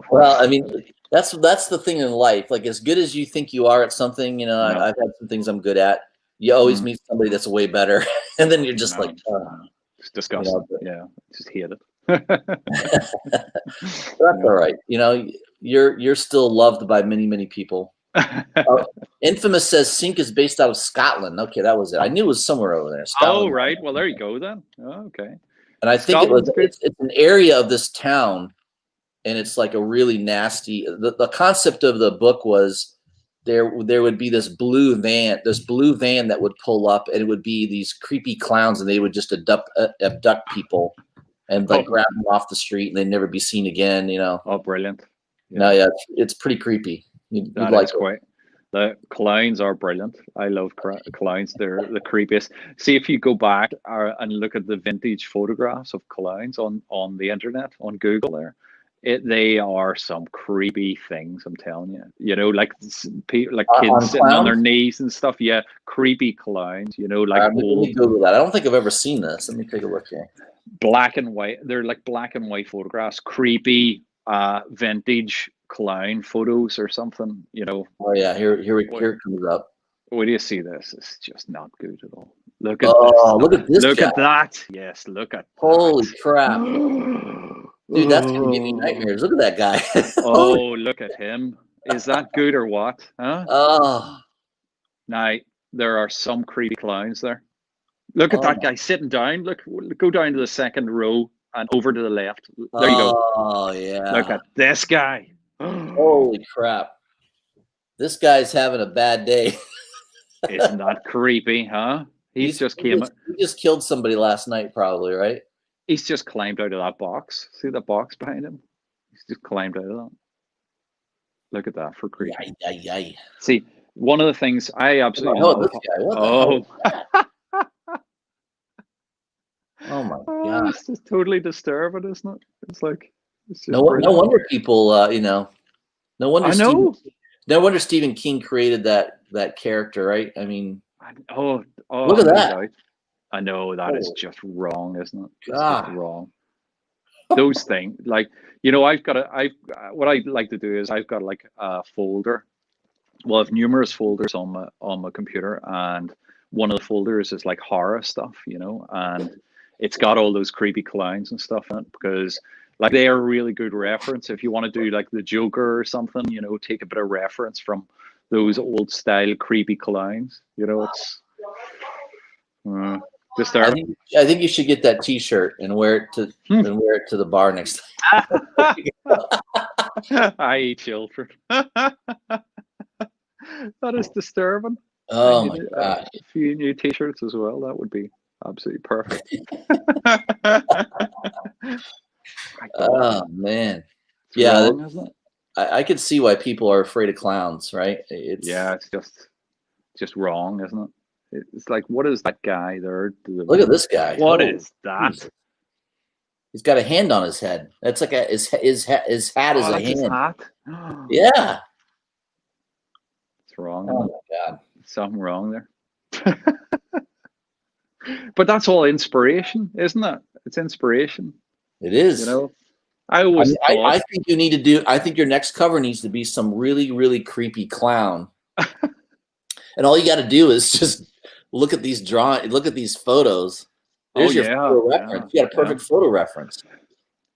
Well, I mean, that's the thing in life. Like, as good as you think you are at something, I've had some things I'm good at. You always meet somebody that's way better, and then you're just like, it's disgusting. Just hate it. That's all right. You're still loved by many, many people. Infamous says Sync is based out of Scotland. Okay, that was it. I knew it was somewhere over there. Scotland. Oh, right. Well, there you go then. Oh, okay. And I think it's an area of this town, and it's like a really nasty. The concept of the book was there would be this blue van that would pull up, and it would be these creepy clowns, and they would just abduct people and grab them off the street, and they'd never be seen again. Oh, brilliant. No, it's pretty creepy. The clowns are brilliant. I love clowns. They're the creepiest. See, if you go back and look at the vintage photographs of clowns on the internet, on Google they are some creepy things, I'm telling you. Like kids sitting on their knees and stuff. Yeah, creepy clowns, let me Google that. I don't think I've ever seen this. Let me take a look here. Black and white. They're like black and white photographs. Creepy, vintage clown photos or something, Oh yeah, here it comes up. Where do you see this? It's just not good at all. Look at Oh, this. look at this Look guy. at that. Yes, look at Holy that. crap. Dude, that's gonna give me nightmares. Look at that guy. Oh, look at him. Is that good or what? Huh? Oh, Now, there are some creepy clowns there. Look at that guy sitting down. Look, go down to the second row and over to the left. There you go. Oh yeah. Look at this guy. Holy crap. This guy's having a bad day. Isn't that creepy, huh? He just killed somebody last night, probably, right? He's just climbed out of that box. See the box behind him? He's just climbed out of that. Look at that for creepy. Yay. See, one of the things I absolutely love. This guy. What the hell is that? Oh my god! It's just totally disturbing, isn't it? It's like no wonder people, no wonder. No wonder Stephen King created that character, right? I mean, look at that! I know that is just wrong, isn't it? It's just wrong. Those things, like what I like to do is I've got like a folder. Well, I have numerous folders on my computer, and one of the folders is like horror stuff, and it's got all those creepy clowns and stuff in it because like they are a really good reference. If you want to do like the Joker or something, take a bit of reference from those old style creepy clowns. It's disturbing. I think you should get that T-shirt and wear it to the bar next time. I eat children. That is disturbing. Oh my god! A few new T-shirts as well. That would be absolutely perfect. Oh man, Wrong, I could see why people are afraid of clowns, right? It's just wrong, isn't it? It's like, what is that guy there? Look at this guy. What is that? He's got a hand on his head. That's like his hat is a hand. His hat? Yeah. It's wrong. Oh my god. Something wrong there. But that's all inspiration, isn't it? It's inspiration. It is. I always I think you need to do. I think your next cover needs to be some really, really creepy clown. And all you got to do is just look at these look at these photos. There's your photo reference. You got a perfect photo reference.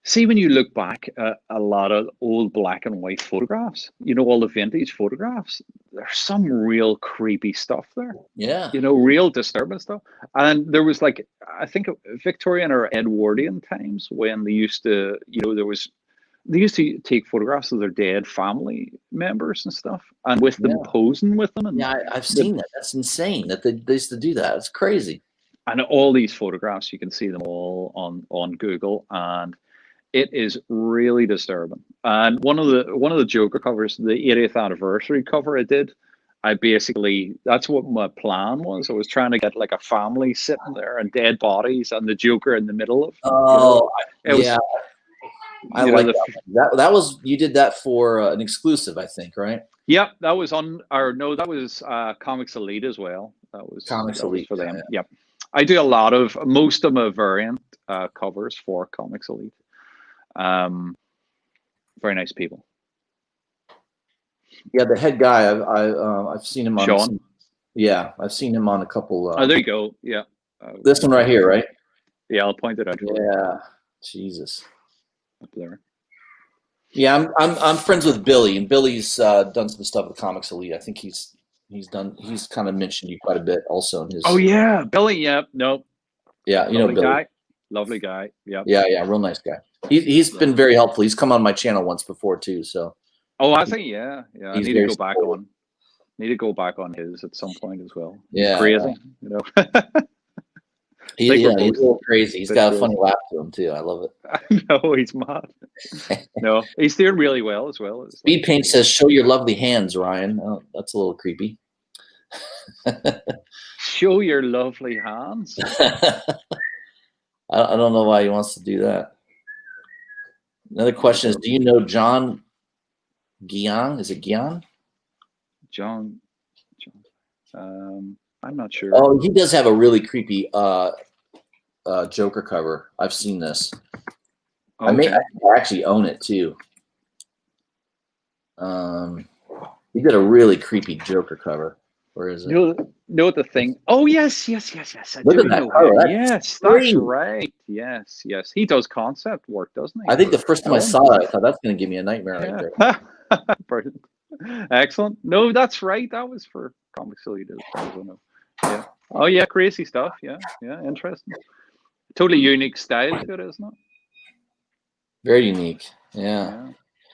See, when you look back at a lot of old black and white photographs, all the vintage photographs, there's some real creepy stuff there. Yeah. Real disturbing stuff. And there was like, I think Victorian or Edwardian times when they used to, they used to take photographs of their dead family members and stuff, and with them posing with them. And I've seen that. That's insane that they used to do that. It's crazy. And all these photographs, you can see them all on Google, and it is really disturbing. And one of the Joker covers, the 80th anniversary cover I did, that's what my plan was. I was trying to get like a family sitting there and dead bodies and the Joker in the middle of. I like that was, you did that for an exclusive, I think, right? Yep, that was that was Comics Elite as well. That was Comics Elite for them. Yep, I do most of my variant covers for Comics Elite. Very nice people. Yeah, the head guy, I've seen him on. Sean. I've seen him on a couple. There you go. Yeah. This one right here, right? Yeah, I'll point it out. Yeah. Jesus. Up there. Yeah, I'm friends with Billy, and Billy's done some stuff with Comics Elite. I think he's kind of mentioned you quite a bit also in his. Oh yeah, Billy. Yeah. No. Yeah, you know Billy. Lovely guy. Yeah. Yeah, real nice guy. He's been very helpful. He's come on my channel once before too. So. Oh, I think yeah. I need to go back on. Need to go back on his at some point as well. Yeah. Crazy, He's a little crazy. He's got a funny laugh to him too. I love it. No, he's mad. No, he's doing really well as well. Speed Paint says, "Show your lovely hands, Ryan." Oh, that's a little creepy. Show your lovely hands. I don't know why he wants to do that. Another question is, do you know John Guion? Is it Guion? John. I'm not sure. Oh, he does have a really creepy Joker cover. I've seen this. Okay. I actually own it too. He did a really creepy Joker cover. Where is it? Know the thing. Oh yes. I Look do at that know cover. him. That's Yes, that's great. right. Yes. He does concept work, doesn't he? I think the For first time I films saw and that, I stuff. thought that's going to give me a nightmare right there. Yeah. Brilliant. Excellent. No, that's right. That was for Comics Elite, as far as I know. Yeah. Oh yeah, crazy stuff. Yeah. Interesting. Totally unique style to it, isn't it? Very unique. Yeah.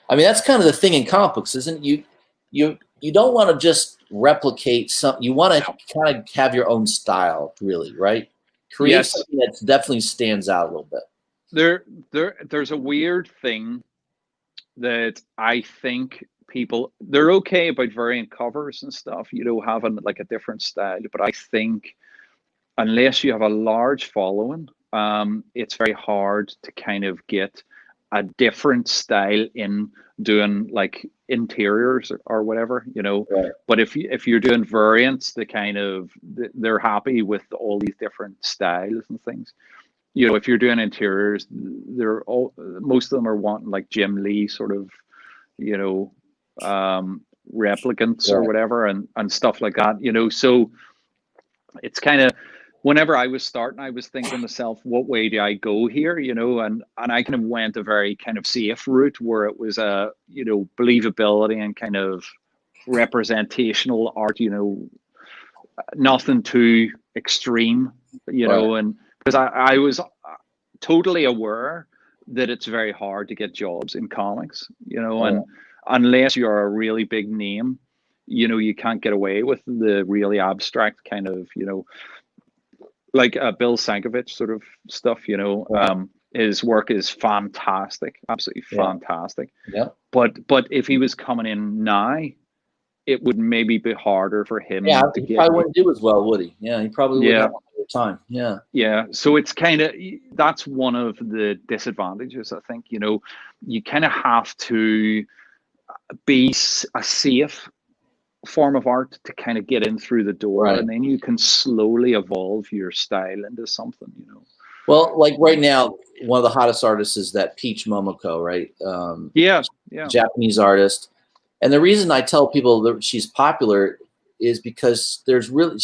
I mean, that's kind of the thing in comic books, isn't it? You don't want to just replicate something. You want to kind of have your own style, really, right? Create something that definitely stands out a little bit. There's a weird thing that I think they're okay about variant covers and stuff, having like a different style. But I think unless you have a large following, it's very hard to kind of get a different style in doing like interiors or whatever. Right. But if you're doing variants, they're happy with all these different styles and things. If you're doing interiors, most of them are wanting like Jim Lee sort of, replicants or whatever and stuff like that. So it's kind of, whenever I was starting, I was thinking to myself, what way do I go here? And I kind of went a very kind of safe route where it was a, believability and kind of representational art, nothing too extreme, and because I was totally aware that it's very hard to get jobs in comics, and unless you're a really big name, you can't get away with the really abstract kind of, like Bill Sankovich sort of stuff, his work is fantastic, absolutely fantastic. Yeah. But if he was coming in now, it would maybe be harder for him to get. He probably wouldn't do as well, would he? Yeah, he probably would have the time. Yeah. Yeah. So it's kind of, that's one of the disadvantages, I think. You kind of have to be a safe form of art to kind of get in through the door, and then you can slowly evolve your style into something. Well, like right now, one of the hottest artists is that Peach Momoko, right? Japanese artist. And the reason I tell people that she's popular is because there's really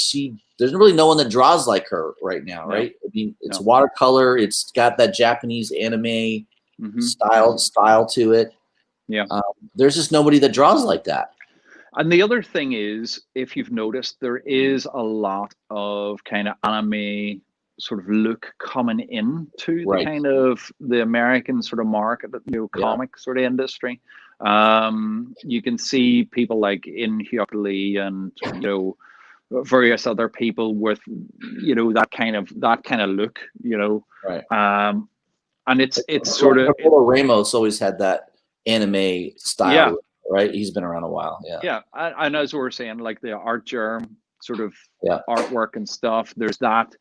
no one that draws like her right now, right? I mean, it's watercolor. It's got that Japanese anime style to it. Yeah. There's just nobody that draws like that. And the other thing is, if you've noticed, there is a lot of kind of anime sort of look coming into the kind of the American sort of market, comic sort of industry. You can see people like In Hyuk Lee and various other people with that kind of look, and it's sort of Ramos always had that anime style. Right, he's been around a while. And as we were saying, like the art germ sort of artwork and stuff, there's that.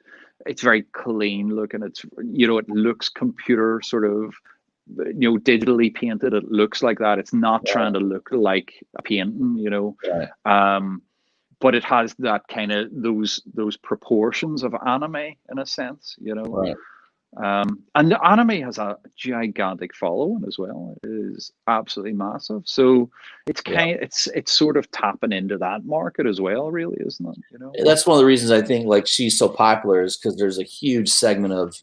It's very clean looking. It's it looks computer sort of digitally painted. It looks like that. It's not trying to look like a painting, but it has that kind of those proportions of anime in a sense, and the anime has a gigantic following as well. It is absolutely massive. So it's it's sort of tapping into that market as well, really, isn't it? That's one of the reasons I think like she's so popular is because there's a huge segment of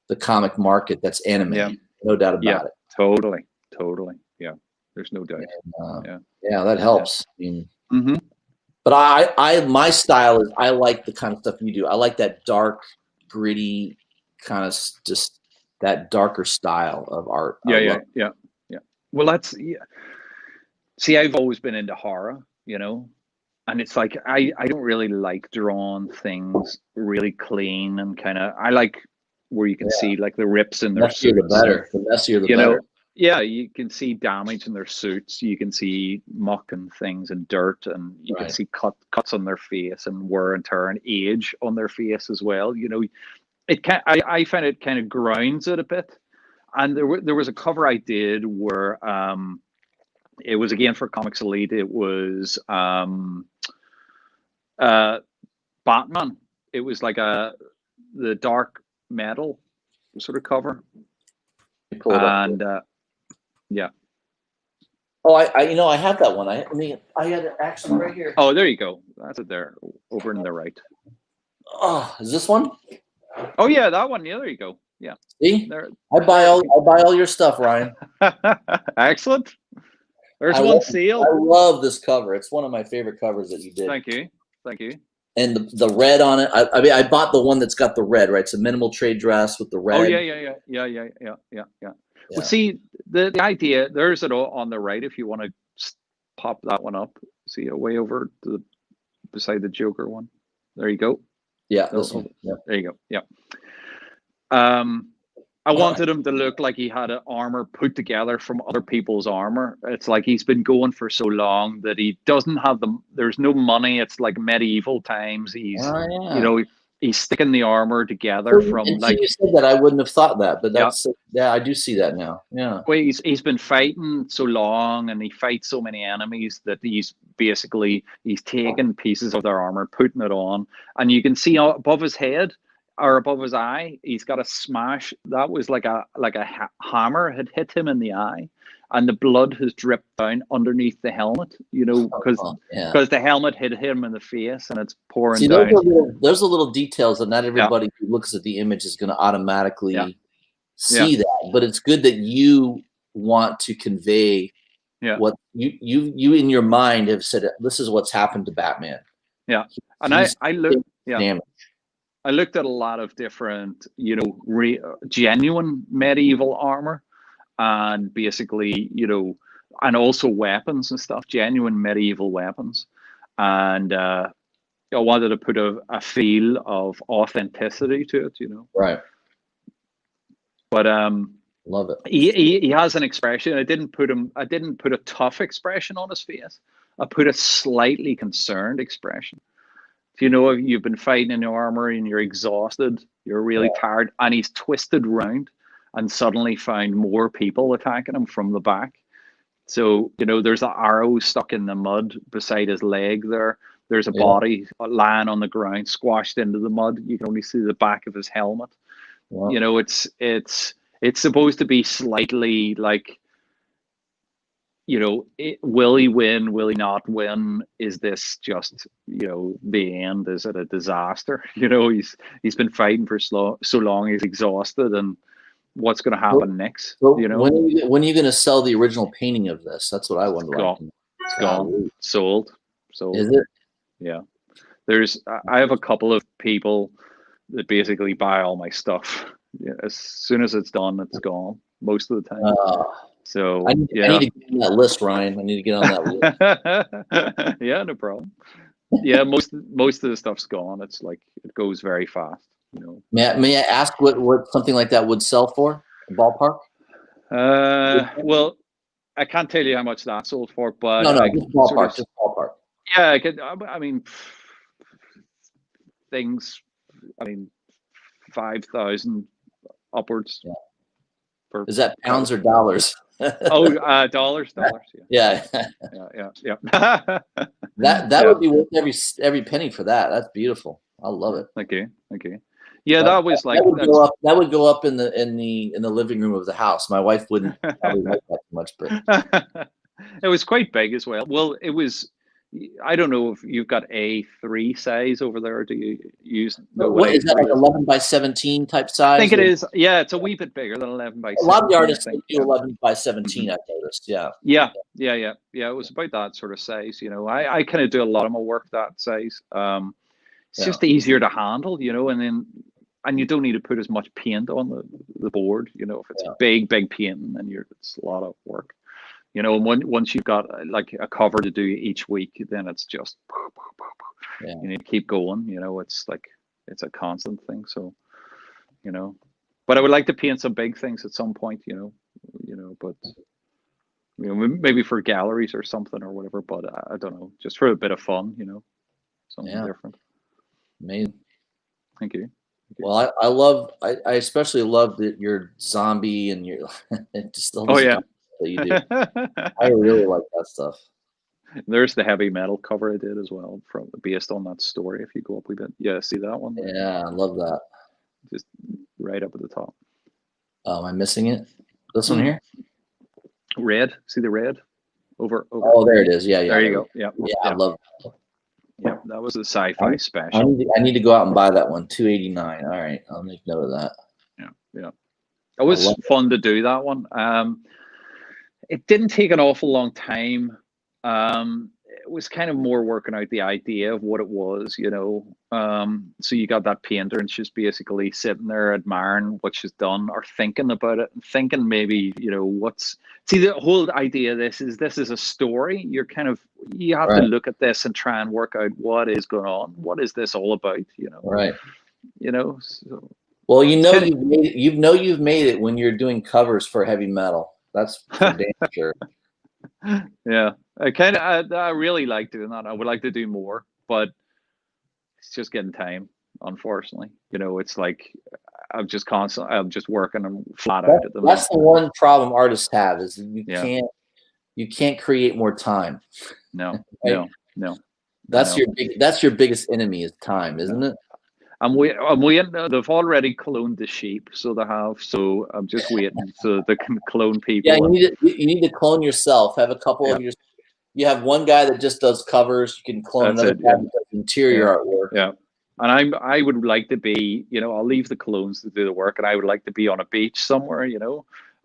the comic market that's anime. No doubt about it. Totally. Yeah, there's no doubt. And, that helps. I mean, but I my style is I like the kind of stuff you do. I like that dark, gritty kind of just that darker style of art. Yeah. Well, that's See, I've always been into horror, and it's like I don't really like drawing things really clean and kind of. I like where you can see like the rips in their suits. The better. The messier, the better. Yeah, you can see damage in their suits. You can see muck and things and dirt, and you can see cuts on their face and wear and tear and age on their face as well. I find it kind of grounds it a bit. And there was a cover I did where it was again for Comics Elite. It was Batman. It was like the dark metal sort of cover. And Oh, I have that one. I had it actually right here. Oh, there you go. That's it there, over in the right. Oh, is this one? Oh yeah, that one. Yeah, there you go. Yeah. See, There. I buy all your stuff, Ryan. Excellent. There's I one sealed. I love this cover. It's one of my favorite covers that you did. Thank you. Thank you. And the red on it. I mean, I bought the one that's got the red, right? It's a minimal trade dress with the red. Oh yeah. Well, see, the idea, there's it all on the right if you want to pop that one up. See, way over to the beside the Joker one. There you go. Yeah, this one. Yeah. There you go. Yeah. I wanted him to look like he had an armor put together from other people's armor. It's like he's been going for so long that he doesn't have there's no money. It's like medieval times. He's, he's sticking the armor together from Until you said that, I wouldn't have thought that, but that's I do see that now. Yeah. Well, he's been fighting so long, and he fights so many enemies that he's taking pieces of their armor, putting it on, and you can see above his head or above his eye, he's got a smash. That was like a hammer had hit him in the eye, and the blood has dripped down underneath the helmet. Because the helmet hit him in the face, and it's pouring down. Those are little details that not everybody who looks at the image is going to automatically see that. But it's good that you want to convey what you in your mind have said. This is what's happened to Batman. Yeah, and I looked. Yeah. Damage. I looked at a lot of different, genuine medieval armor, and basically, and also weapons and stuff, genuine medieval weapons. And I wanted to put a feel of authenticity to it, Right. But love it. He has an expression. I didn't put a tough expression on his face. I put a slightly concerned expression. You've been fighting in your armor and you're exhausted, you're really tired, and he's twisted round and suddenly found more people attacking him from the back. So, there's an arrow stuck in the mud beside his leg there. There's a body lying on the ground, squashed into the mud. You can only see the back of his helmet. Wow. It's supposed to be slightly like, will he win? Will he not win? Is this just, the end? Is it a disaster? He's been fighting for so long. He's exhausted, and what's going to happen next? When are you going to sell the original painting of this? That's what I wonder. It's gone. Sold. Is it? Yeah. I have a couple of people that basically buy all my stuff. Yeah, as soon as it's done, it's gone most of the time. So I need to get on that list, Ryan. I need to get on that list. Yeah, no problem. Yeah, most of the stuff's gone. It's like it goes very fast. May I ask what something like that would sell for? A ballpark? Well, I can't tell you how much that sold for, but just ballpark. Just ballpark. Yeah, I could. I mean, things. I mean, 5,000 upwards. Yeah. Is that pounds or dollars? Dollars. Yeah. That would be worth every penny for that. That's beautiful. I love it. Okay. Yeah, that was like that would go up in the living room of the house. My wife wouldn't probably like that much, but it was quite big as well. Well, it was. I don't know if you've got A3 size over there. Do you use? What is that, like 11 by 17 type size? I think it is. Yeah, it's a wee bit bigger than 11 by 17. A lot of the artists do 11 by 17. I've noticed. Yeah. Yeah. It was about that sort of size. I kind of do a lot of my work that size. It's just easier to handle, and you don't need to put as much paint on the board. If it's big paint, then it's a lot of work. And once you've got like a cover to do each week, then it's just you need to keep going. It's like it's a constant thing. So, but I would like to paint some big things at some point. But maybe for galleries or something or whatever. But I don't know, just for a bit of fun. Something different. Amazing. Thank you. Well, I especially love your zombie and your just all that you do. I really like that stuff. There's the heavy metal cover I did as well, based on that story. If you go up a bit, see that one? Yeah, I love that. Just right up at the top. Am I missing it? This one here? Red. See the red? Over. Oh, there it is. Yeah, yeah. There you go. Yeah, Yeah, I yeah, love. yeah. That was a sci-fi I special. I need to go out and buy that one. $2.89. All right, I'll make note of that. Yeah, yeah. It I was love fun to do that one. It didn't take an awful long time. It was kind of more working out the idea of what it was, you know. So you got that painter, and she's basically sitting there admiring what she's done, or thinking about it, and thinking maybe, you know, see, the whole idea of this is a story. You have to Right, look at this and try and work out what is going on. What is this all about? right. So Well, you it's know kind of, you've made it. You know you've made it when you're doing covers for heavy metal. That's for damn sure. yeah. I really like doing that. I would like to do more, but it's just getting time, unfortunately. It's like I'm just working and flat out at the minute. That's the one problem artists have is Yeah. you can't create more time. No, Right? no. That's your biggest enemy is time, isn't it? I'm waiting. They've already cloned the sheep, so they have. So I'm just waiting so they can clone people. Yeah, you need to clone yourself. Have a couple of your. You have one guy that just does covers. You can clone That's another it. guy Yeah. that does interior artwork. Yeah. And I would like to be, I'll leave the clones to do the work, and I would like to be on a beach somewhere,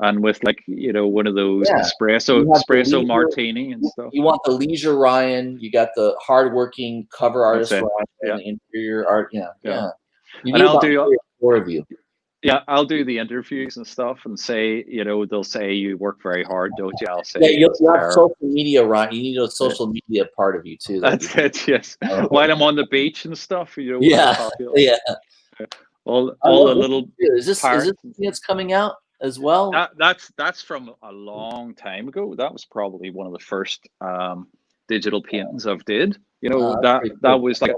and with like, one of those Yeah. espresso martini and stuff. You want the leisure Ryan. You got the hardworking cover artist That's it. Ryan, Yeah. and the interior art. Yeah. You And need about 4 of you. Yeah, I'll do the interviews and stuff and say, they'll say you work very hard, don't you? I'll say, Yeah, you have social media, Ryan. You need a social media part of you too. That's it. Yes. While I'm on the beach and stuff, Yeah, yeah. All the little. Is this it's coming out as well? That's from a long time ago. That was probably one of the first digital paintings I've did. That was like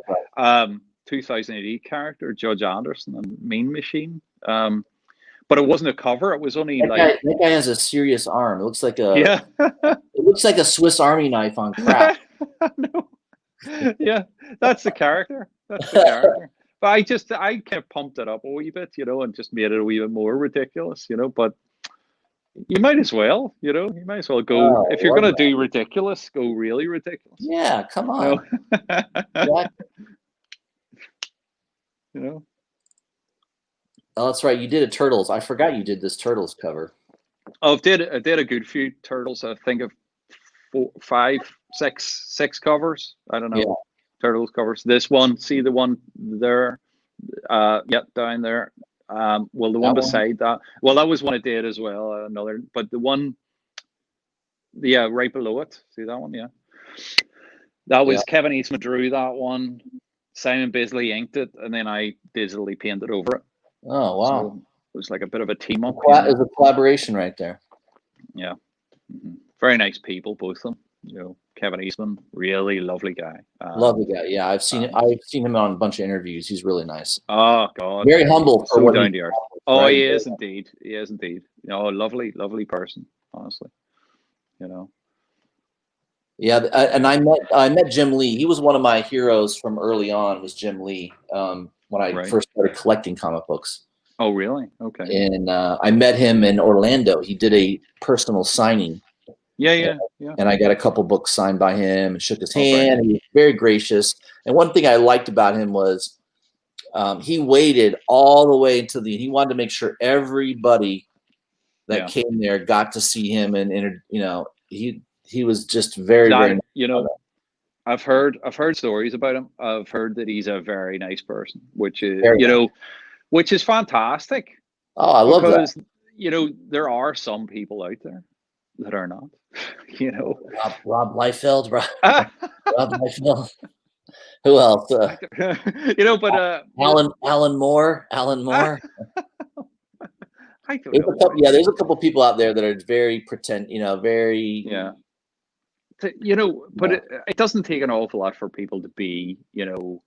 2008 character Judge Anderson and Mean Machine. But it wasn't a cover. It was only that guy has a serious arm. It looks like it looks like a Swiss Army knife on crack. No. Yeah, that's the character. That's the character. But I kind of pumped it up a wee bit, and just made it a wee bit more ridiculous, But you might as well, You might as well go if you're gonna do ridiculous, go really ridiculous. Yeah, come on. Oh, that's right. You did a Turtles. I forgot you did this Turtles cover. Oh, I did a good few Turtles. I think of 4, 5, 6 covers. I don't know. Yeah. Turtles covers. This one, see the one there? Down there. Well, the one beside that. Well, that was one I did as well. Another, but the one, right below it. See that one? Yeah. That was Kevin Eastman drew that one. Simon Bisley inked it, and then I digitally painted over it. Oh, wow. So it was like a bit of a team up. It was a collaboration right there. Yeah. Mm-hmm. Very nice people, both of them. Kevin Eastman, really lovely guy. Lovely guy. Yeah, I've seen him on a bunch of interviews. He's really nice. Oh God. Very humble. So down to earth. Oh, right? He is indeed. He is indeed. Lovely, lovely person, honestly. Yeah, and I met Jim Lee. He was one of my heroes from early on. Was Jim Lee when I first started collecting comic books. Oh, really? Okay. And I met him in Orlando. He did a personal signing. Yeah. And I got a couple books signed by him and shook his hand. And he was very gracious. And one thing I liked about him was he waited all the way until he wanted to make sure everybody that came there got to see him, and he was just very very. I've heard stories about him. I've heard that he's a very nice person, which is which is fantastic. Oh, I love that. There are some people out there that are not. Rob Liefeld, Rob Liefeld. Who else? But Alan Moore. I don't know. There's a couple people out there that are very very. But it doesn't take an awful lot for people to be, to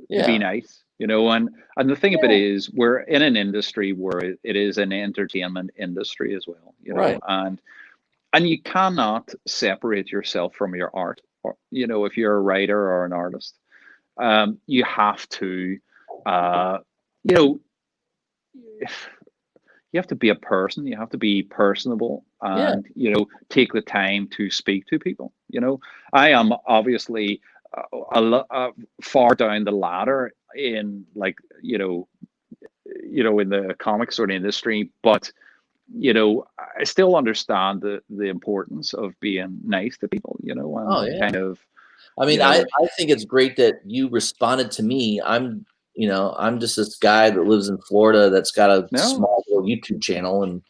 be nice, and the thing of it is, we're in an industry where it is an entertainment industry as well, right. And you cannot separate yourself from your art, or, if you're a writer or an artist, you have to, you have to be a person. You have to be personable, Yeah. and take the time to speak to people. I am obviously far down the ladder in, like, in the comic sort of industry, but I still understand the importance of being nice to people. Oh, And yeah. kind of, I mean, I think it's great that you responded to me. I'm just this guy that lives in Florida that's got a no, small little YouTube channel, and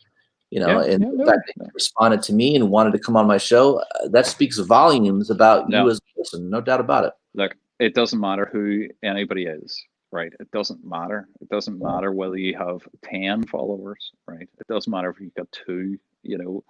yeah, and yeah, the fact that you responded to me and wanted to come on my show, that speaks volumes about you no. as a person, no doubt about it. Look, it doesn't matter who anybody is, right? It doesn't matter. It doesn't matter whether you have 10 followers, right? It doesn't matter if you've got 2. You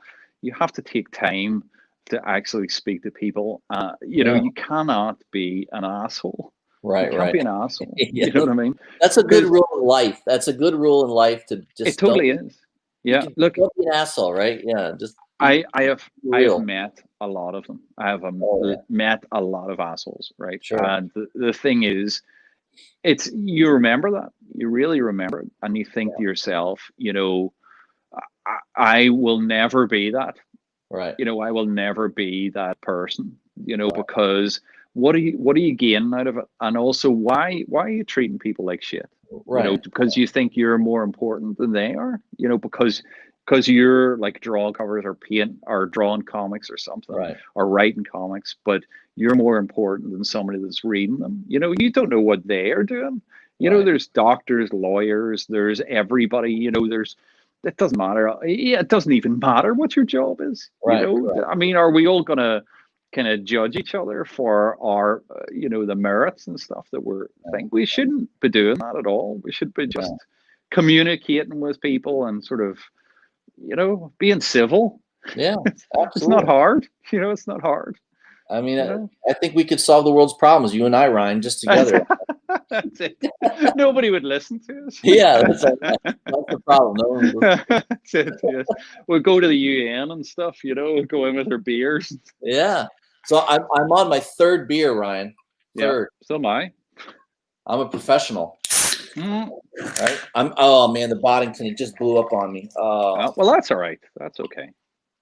have to take time to actually speak to people. You cannot be an asshole. You can't Right. be an asshole. Yeah. You know what I mean? That's a good rule in life. That's a good rule in life, to just It totally is. Yeah. Look, don't be an asshole, right? Yeah. Just I have real. met a lot of them. I have Oh, yeah. met a lot of assholes, right? Sure. And the thing is, you remember that. You really remember it, and you think to yourself, I will never be that. Right. I will never be that person. Because what do you gain out of it? And also, why are you treating people like shit? Right. Because you think you're more important than they are. Because you're like drawing covers or paint or drawing comics or something, Right. or writing comics, but you're more important than somebody that's reading them. You don't know what they are doing. Right. There's doctors, lawyers, there's everybody. It doesn't matter. Yeah, it doesn't even matter what your job is. Right. I mean, are we all gonna kind of judge each other for our, the merits and stuff that we're think? We shouldn't be doing that at all. We should be just communicating with people and sort of, being civil. Yeah. It's not hard. It's not hard. I mean, I think we could solve the world's problems, you and I, Ryan, just together. That's it. Nobody would listen to us. Yeah, that's the problem. No one would listen. That's it. Yes. We'll go to the UN and stuff. We'll go in with our beers. Yeah. So I'm on my 3rd beer, Ryan. 3rd. Yeah, so am I. I'm a professional. Mm. Right. Oh man, the Boddington, it just blew up on me. Well, that's all right. That's okay.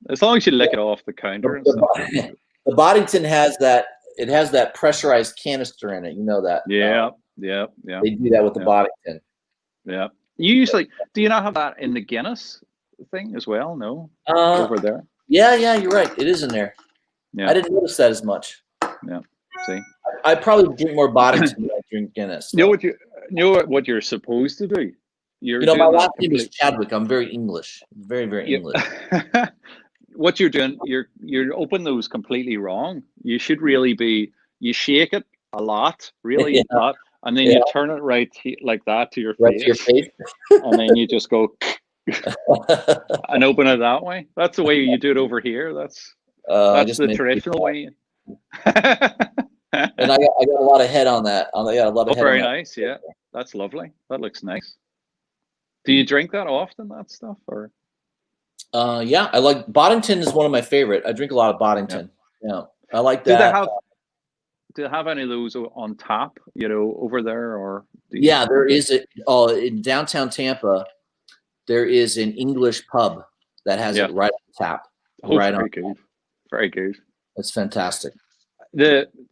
As long as you lick it off the counter and stuff. The Boddington has that. It has that pressurized canister in it. You know that. Yeah. They do that with the Boddington. Yeah. You usually do you not have that in the Guinness thing as well? No. Over there. Yeah, you're right. It is in there. Yeah. I didn't notice that as much. Yeah. See. I probably drink more Boddington than I drink Guinness. You know what you're supposed to do? My last name is Chadwick. I'm very English. Very, very English. What you're doing, you're opening those completely wrong. You should really be. You shake it a lot, really a lot, and then you turn it right like that to your face, and then you just go and open it that way. That's the way you do it over here. That's the traditional way. And I got a lot of head on that. I got a lot of head. Very nice. Yeah, that's lovely. That looks nice. Do you drink that often? That stuff, or? Yeah, I like Boddington is one of my favorite. I drink a lot of Boddington. Yeah, I like that. Do they have any of those on tap? Over there, or? There is in downtown Tampa. There is an English pub that has it right on tap. Good. Very good. It's fantastic.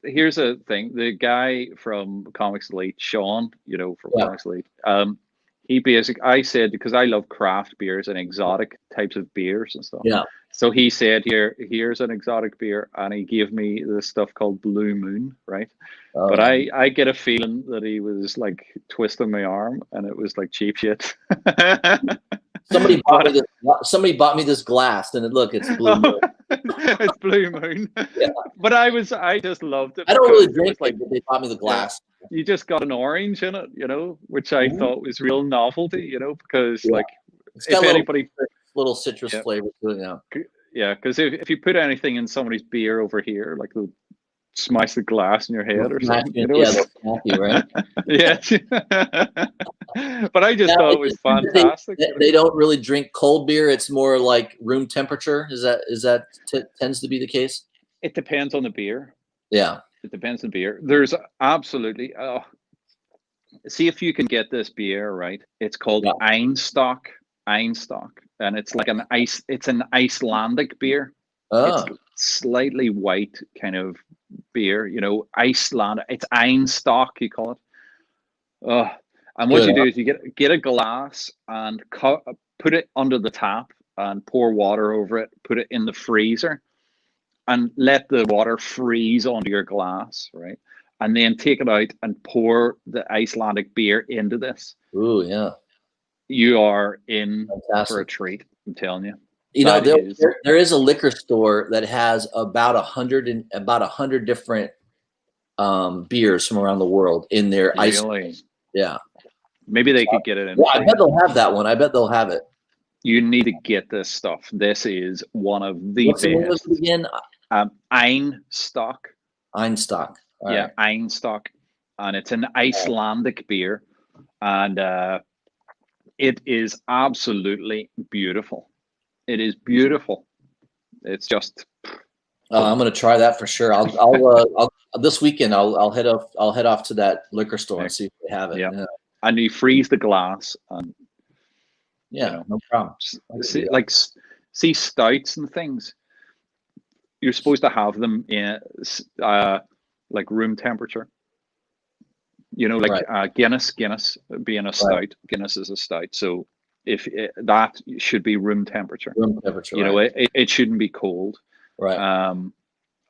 Here's a thing. The guy from Comics Elite, Sean, from Comics Elite, he basically, I said, because I love craft beers and exotic types of beers and stuff. Yeah. So he said, here's an exotic beer, and he gave me this stuff called Blue Moon, right? But I get a feeling that he was like twisting my arm, and it was like cheap shit. Somebody bought me this glass, and it's Blue Moon. It's Blue Moon. Yeah. But I just loved it. I don't really drink it, but they bought me the glass. You just got an orange in it, which I thought was real novelty, because it's got little citrus flavor to it. Yeah, because if you put anything in somebody's beer over here, like they'll smash the glass in your head or something. Right? Yeah. But I just thought it was fantastic. They don't really drink cold beer. It's more like room temperature. Is that tends to be the case? It depends on the beer. Yeah. It depends on the beer. There's absolutely. See if you can get this beer right. It's called Einstock, Einstock, and it's like it's an Icelandic beer. It's Oh, slightly white kind of beer, Iceland. It's Einstock, you call it. And what good. you Huh? do is you get a glass and put it under the tap and pour water over it. Put it in the freezer and let the water freeze onto your glass, right? And then take it out and pour the Icelandic beer into this. Ooh, yeah. You are in for a Fantastic. treat. I'm telling you. You know, That is there is a liquor store that has about 100 different beers from around the world in their ice. really. Yeah. Maybe they could get it in Yeah, I free. bet they'll have that one. I bet they'll have it. You need to get this stuff. This is one of the What's the name of best. it again? Einstock. Einstock. All Yeah, right. Einstock. And it's an Icelandic beer. And it is absolutely beautiful. It is beautiful. It's just I'm gonna try that for sure. I'll this weekend I'll head off to that liquor store and see if they have it. yeah. Yeah, And you freeze the glass and yeah, no problem. see stouts and things. You're supposed to have them in like room temperature. Right. Guinness being a stout. Right. Guinness is a stout, so if that should be room temperature. Room temperature. Right. It shouldn't be cold. Right.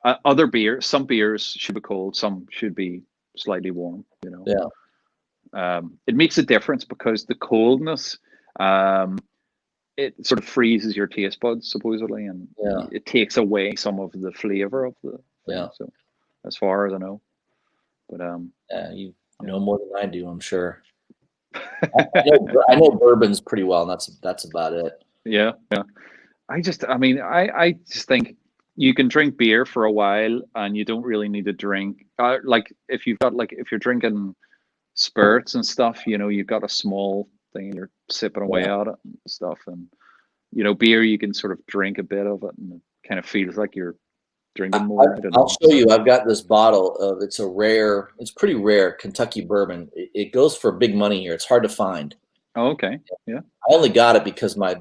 Other beers, some beers should be cold, some should be slightly warm. Yeah. It makes a difference because the coldness, it sort of freezes your taste buds supposedly, and Yeah. it takes away some of the flavor of the thing. Yeah. So, as far as I know, but Yeah, you know more than I do, I'm sure. I know bourbons pretty well, and that's about it. yeah. I just think you can drink beer for a while, and you don't really need to drink. Like if you're drinking spirits and stuff, you've got a small thing, you're sipping away at it and stuff, and beer you can sort of drink a bit of it, and it kind of feels like you're drinking more. I'll show you. I've got this bottle of it's pretty rare Kentucky bourbon. It goes for big money here. It's hard to find. Oh, okay, yeah. I only got it because my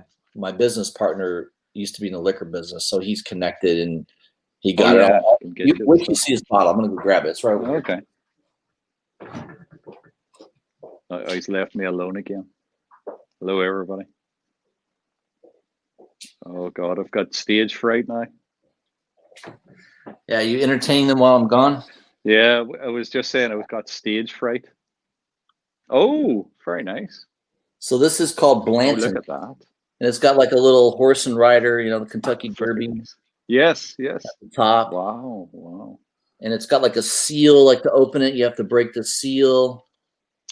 business partner used to be in the liquor business, so he's connected and he got it. Wait till you see his bottle. I'm gonna go grab it. It's right over here. Okay. He's left me alone again. Hello, everybody. Oh God, I've got stage fright now. Yeah, you entertain them while I'm gone? Yeah, I was just saying I've got stage fright. Oh, very nice. So this is called Blanton. Oh, look at that. And it's got like a little horse and rider, the Kentucky Derby. Yes. At the top. Wow. And it's got like a seal, like to open it, you have to break the seal.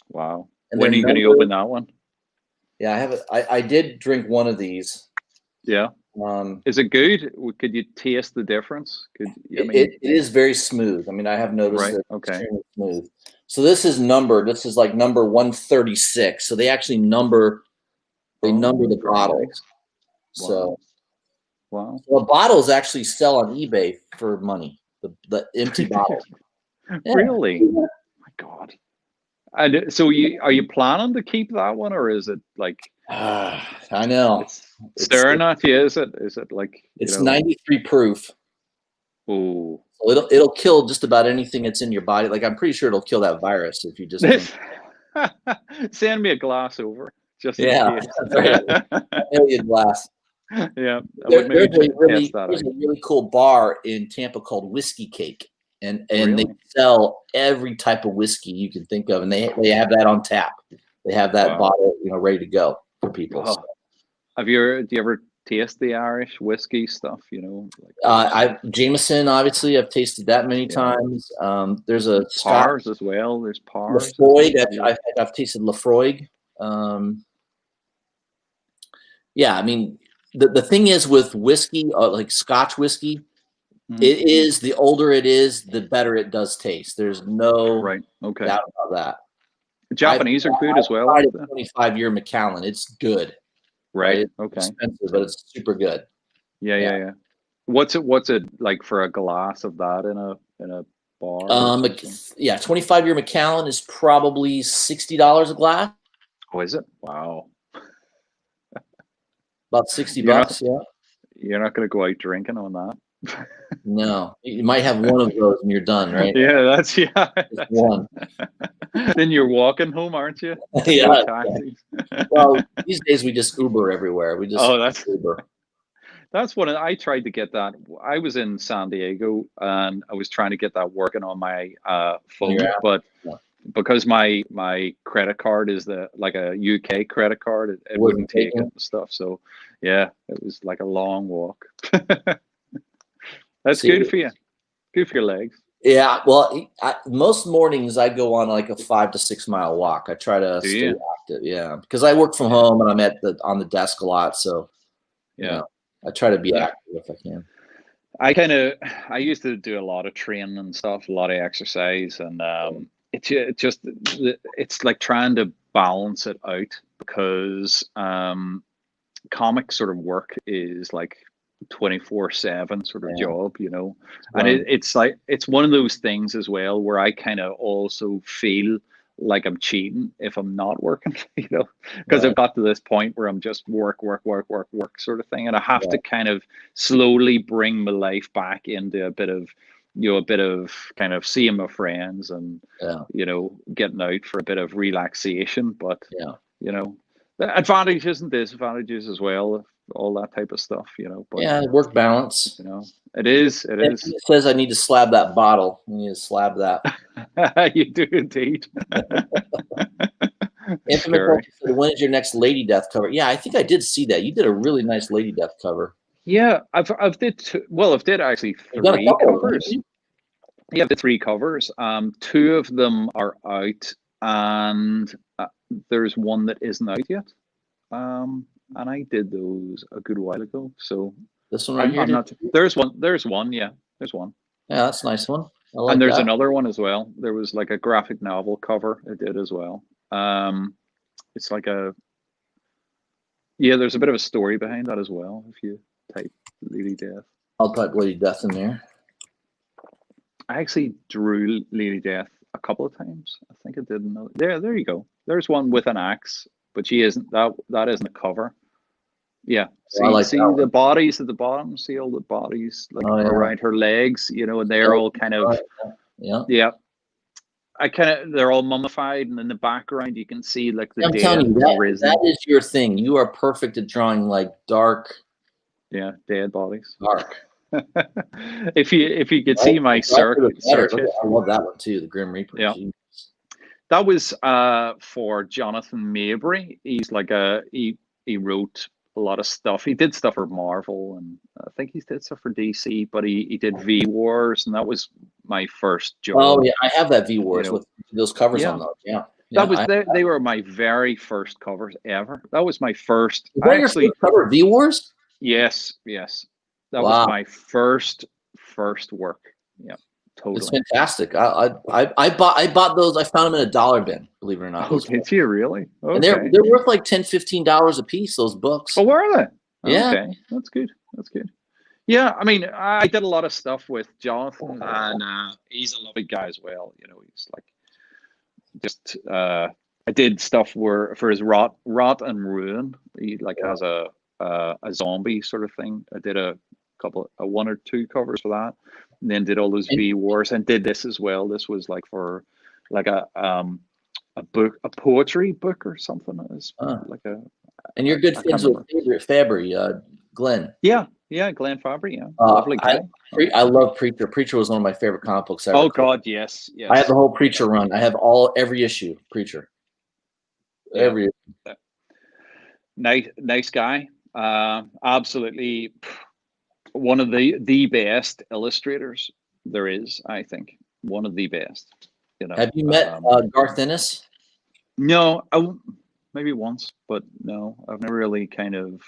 Wow. And when are you going to open that one? Yeah, I have it. I did drink one of these. Yeah. Is it good? Could you taste the difference? It is very smooth. I mean, I have noticed it. Okay. Extremely smooth. So this is numbered. This is like number 136. So they actually number the bottles. Nice. So wow. So bottles actually sell on eBay for money. The empty bottle. Yeah. Really? Oh my God. And so are you planning to keep that one, or is it like? I know. It's staring at you. Is it like? It's 93 proof. Oh. So it'll kill just about anything that's in your body. Like I'm pretty sure it'll kill that virus if you just send me a glass over. Just yeah, a glass. Yeah, there's a really cool bar in Tampa called Whiskey Cake, and really? They sell every type of whiskey you can think of, and they have that on tap. They have that bottle, ready to go for people. Wow. So. Do you ever taste the Irish whiskey stuff? Jameson, obviously, I've tasted that many times. There's a Pars as well. There's Pars. Lafroig. I've tasted Lafroig. Yeah, I mean. The thing is with whiskey, like Scotch whiskey, it is the older it is, the better it does taste. There's no doubt about that. Japanese are good as well. 25-year Macallan, it's good. Right. Okay. It's expensive, but it's super good. Yeah. What's it like for a glass of that in a bar? 25-year Macallan is probably $60 a glass. Oh, is it? Wow. About 60 You're not bucks. Yeah. you're not going to go out drinking on that. No, you might have one of those and you're done, right? Yeah, that's Just one. Then you're walking home, aren't you? Yeah. No taxis. Well, these days we just Uber everywhere. We just Oh, that's Uber. I tried to get that. I was in San Diego and I was trying to get that working on my On phone, your app. but Yeah. because my credit card is like a UK credit card, it Wasn't wouldn't take it taking? and stuff. So yeah, it was like a long walk. That's See, good for you. Good for your legs. yeah. Well, most mornings I go on like a 5 to 6 mile walk. I try to Do stay you? active. Yeah, because I work from home and I'm on the desk a lot, so you Yeah. know, I try to be Yeah. active if I can. I used to do a lot of training and stuff, a lot of exercise, and it's like trying to balance it out because comic sort of work is like 24/7 sort of Yeah. job, you know. And Right. it's like it's one of those things as well where I kind of also feel like I'm cheating if I'm not working, you know, because I've Right. got to this point where I'm just work, work, work, work, work sort of thing. And I have to Right. kind of slowly bring my life back into a bit of, a bit of kind of seeing my friends and, Yeah. getting out for a bit of relaxation. But, Yeah. the advantages and disadvantages as well, all that type of stuff, but, Yeah. Work balance. it is. It says I need to slab that bottle. I need to slab that. You do indeed. Infamous Scary. said, when is your next Lady Death cover? Yeah, I think I did see that. You did a really nice Lady Death cover. Yeah, I've did I've did actually You've done a 3 couple of them, covers. haven't you? Yeah, the 3 covers. 2 of them are out, and there's one that isn't out yet. And I did those a good while ago. So This one right here. I'm not. There's one. There's one. Yeah, there's one. Yeah, that's a nice one. I And like there's that. another one as well. There was like a graphic novel cover I did as well. It's like there's a bit of a story behind that as well. If you type Lady Death. I'll type Lady Death in there. I actually drew Lady Death a couple of times. I think I did another. There you go. There's one with an axe, but she isn't. That isn't a cover. Yeah. I like See that the one. bodies at the bottom. See all the bodies like Oh, yeah. around her legs. And they're all kind of Yeah. yeah. They're all mummified, and in the background you can see like the I'm dead telling you, risen. that is your thing. You are perfect at drawing like dark. Yeah, dead bodies. Dark. If you could see my search history. I love that one too. The Grim Reaper. Yeah. Jeez. That was for Jonathan Mabry. He's like he wrote a lot of stuff. He did stuff for Marvel, and I think he did stuff for DC. But he did V Wars, and that was my first job. Oh yeah, I have that V Wars with those covers on those. Yeah. That was they were my very first covers ever. That was my first. Was that your first cover, V Wars? Yes. That was my first work. Yeah. Totally. It's fantastic. I bought those. I found them in a dollar bin, believe it or not. Oh, did you really? Okay. And they're worth like $10-15 a piece, those books. Oh, were they? Yeah. Okay. That's good. Yeah, I mean, I did a lot of stuff with Jonathan, and he's a lovely guy as well. He's like just I did stuff for his rot and ruin. He like has a zombie sort of thing. I did a 1 or 2 covers for that, and then did all those V Wars, and did this as well. This was like for like a book, a poetry book or something. It was like a. And you're good friends with Fabry, Glenn. Yeah, Glenn Fabry. Yeah, lovely guy. I love Preacher. Preacher was one of my favorite comic books ever. Oh God, yes. I have the whole Preacher run. I have every issue Preacher. Every issue. Nice guy. Absolutely one of the best illustrators there is. I think one of the best. Have you met Garth Ennis? No, maybe once, but no, I've never really kind of.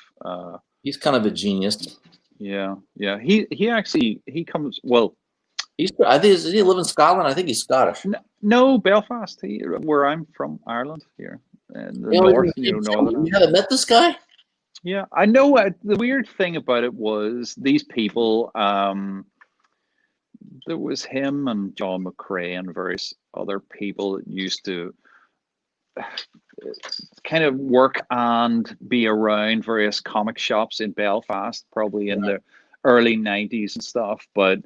He's kind of a genius. Yeah. He actually comes well. I think does he live in Scotland? I think he's Scottish. No, Belfast. Where I'm from, Ireland here in the north. Northern. You haven't met this guy? Yeah, I know. The weird thing about it was these people. There was him and John McCrae and various other people that used to. kind of work and be around various comic shops in Belfast, probably in the early 90s and stuff. But,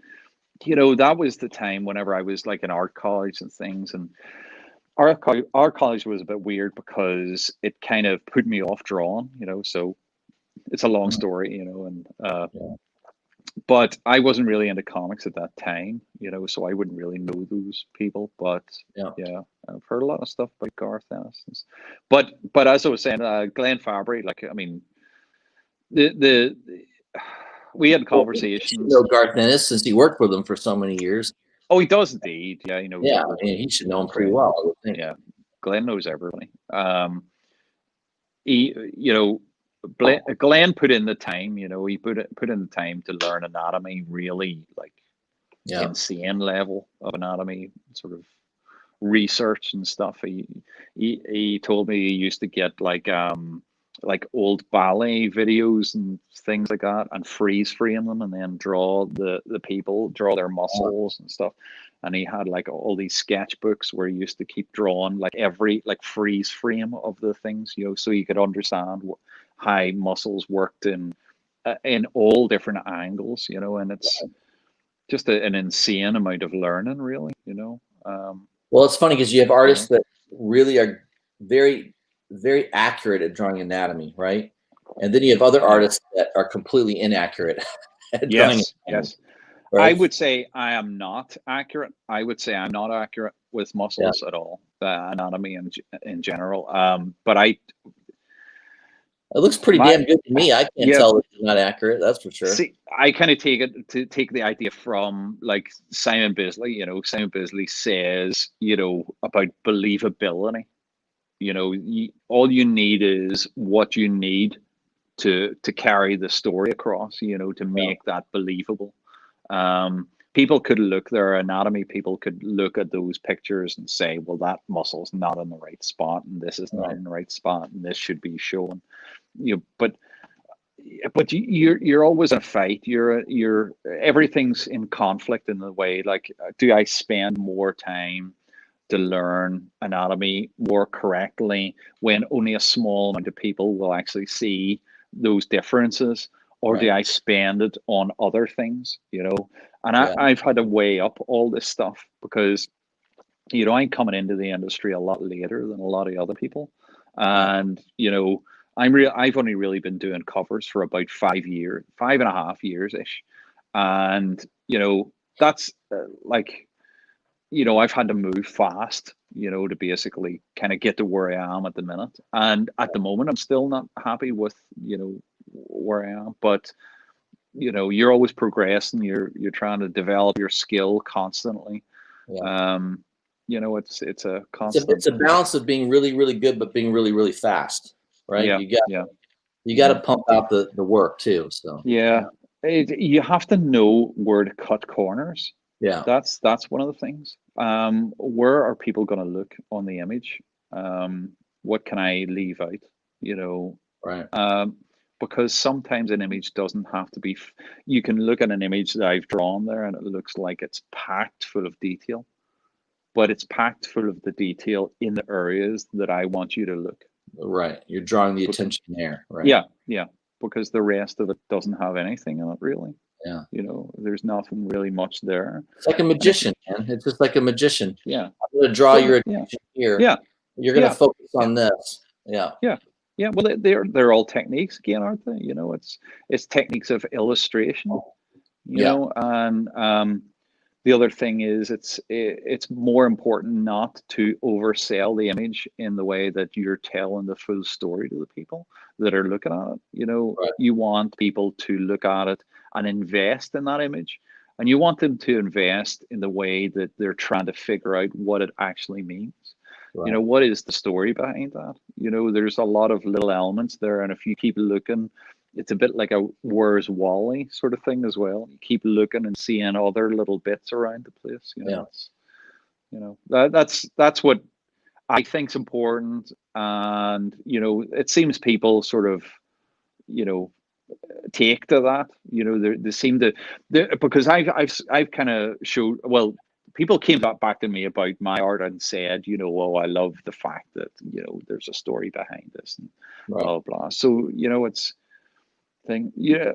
that was the time whenever I was like in art college and things. And our college was a bit weird because it kind of put me off drawing, so it's a long story, and but I wasn't really into comics at that time, so I wouldn't really know those people. But yeah, I've heard a lot of stuff about Garth Ennis. But as I was saying, Glenn Fabry, like, I mean, the we had conversations. You know Garth Ennis since he worked with him for so many years. Oh, he does indeed. Yeah, Yeah, I mean, he should know him pretty well, I would think. Yeah, Glenn knows everybody. He, Glenn put in the time. He put in the time to learn anatomy, really like insane level of anatomy, sort of research and stuff. He told me he used to get like old ballet videos and things like that and freeze frame them and then draw the people, draw their muscles and stuff. And he had like all these sketchbooks where he used to keep drawing like every like freeze frame of the things, so you could understand how muscles worked in all different angles, and it's just an insane amount of learning, really, Well, it's funny because you have artists that really are very, very accurate at drawing anatomy, right? And then you have other artists that are completely inaccurate at drawing anatomy. Yes. Right? I would say I am not accurate. I would say I'm not accurate with muscles at all, anatomy in general. But it looks pretty damn good to me. I can't tell that it's not accurate. That's for sure. See, I kind of take the idea from like Simon Bisley. Simon Bisley says, about believability. All you need is what you need to carry the story across. To make that believable. People could look their anatomy. People could look at those pictures and say, well, that muscle's not in the right spot, and this is not in the right spot, and this should be shown. But you're always in a fight. You're everything's in conflict in the way. Like, do I spend more time to learn anatomy more correctly when only a small amount of people will actually see those differences? Or do I spend it on other things, And I've had to weigh up all this stuff because, I'm coming into the industry a lot later than a lot of other people. And, I've only really been doing covers for about 5.5 years-ish. And, that's I've had to move fast, to basically kind of get to where I am at the minute. And at the moment, I'm still not happy with, where I am, but you're always progressing. You're trying to develop your skill constantly. It's a constant. It's a balance of being really, really good, but being really, really fast, right? You got to pump out the work too. So you have to know where to cut corners. Yeah, that's one of the things. Where are people going to look on the image? What can I leave out? Right. Because sometimes an image doesn't have to be. You can look at an image that I've drawn there, and it looks like it's packed full of detail, but it's packed full of the detail in the areas that I want you to look. Right. You're drawing the attention there. Right. Yeah. Because the rest of it doesn't have anything in it, really. Yeah. There's nothing really much there. It's like a magician, man. It's just like a magician. Yeah. I'm going to draw your attention here. Yeah. You're going to focus on this. Yeah. Yeah. Well, they're all techniques again, aren't they? It's techniques of illustration. And the other thing is it's more important not to oversell the image in the way that you're telling the full story to the people that are looking at it. You want people to look at it and invest in that image, and you want them to invest in the way that they're trying to figure out what it actually means. What is the story behind that? There's a lot of little elements there, and if you keep looking, it's a bit like a Where's Wally sort of thing as well. You keep looking and seeing other little bits around the place. That's what I think's important. And it seems people sort of take to that. They seem to, because I've kind of showed, well, people came back to me about my art and said, you know, oh, I love the fact that, you know, there's a story behind this and blah, blah. So, you know, it's thing. Yeah.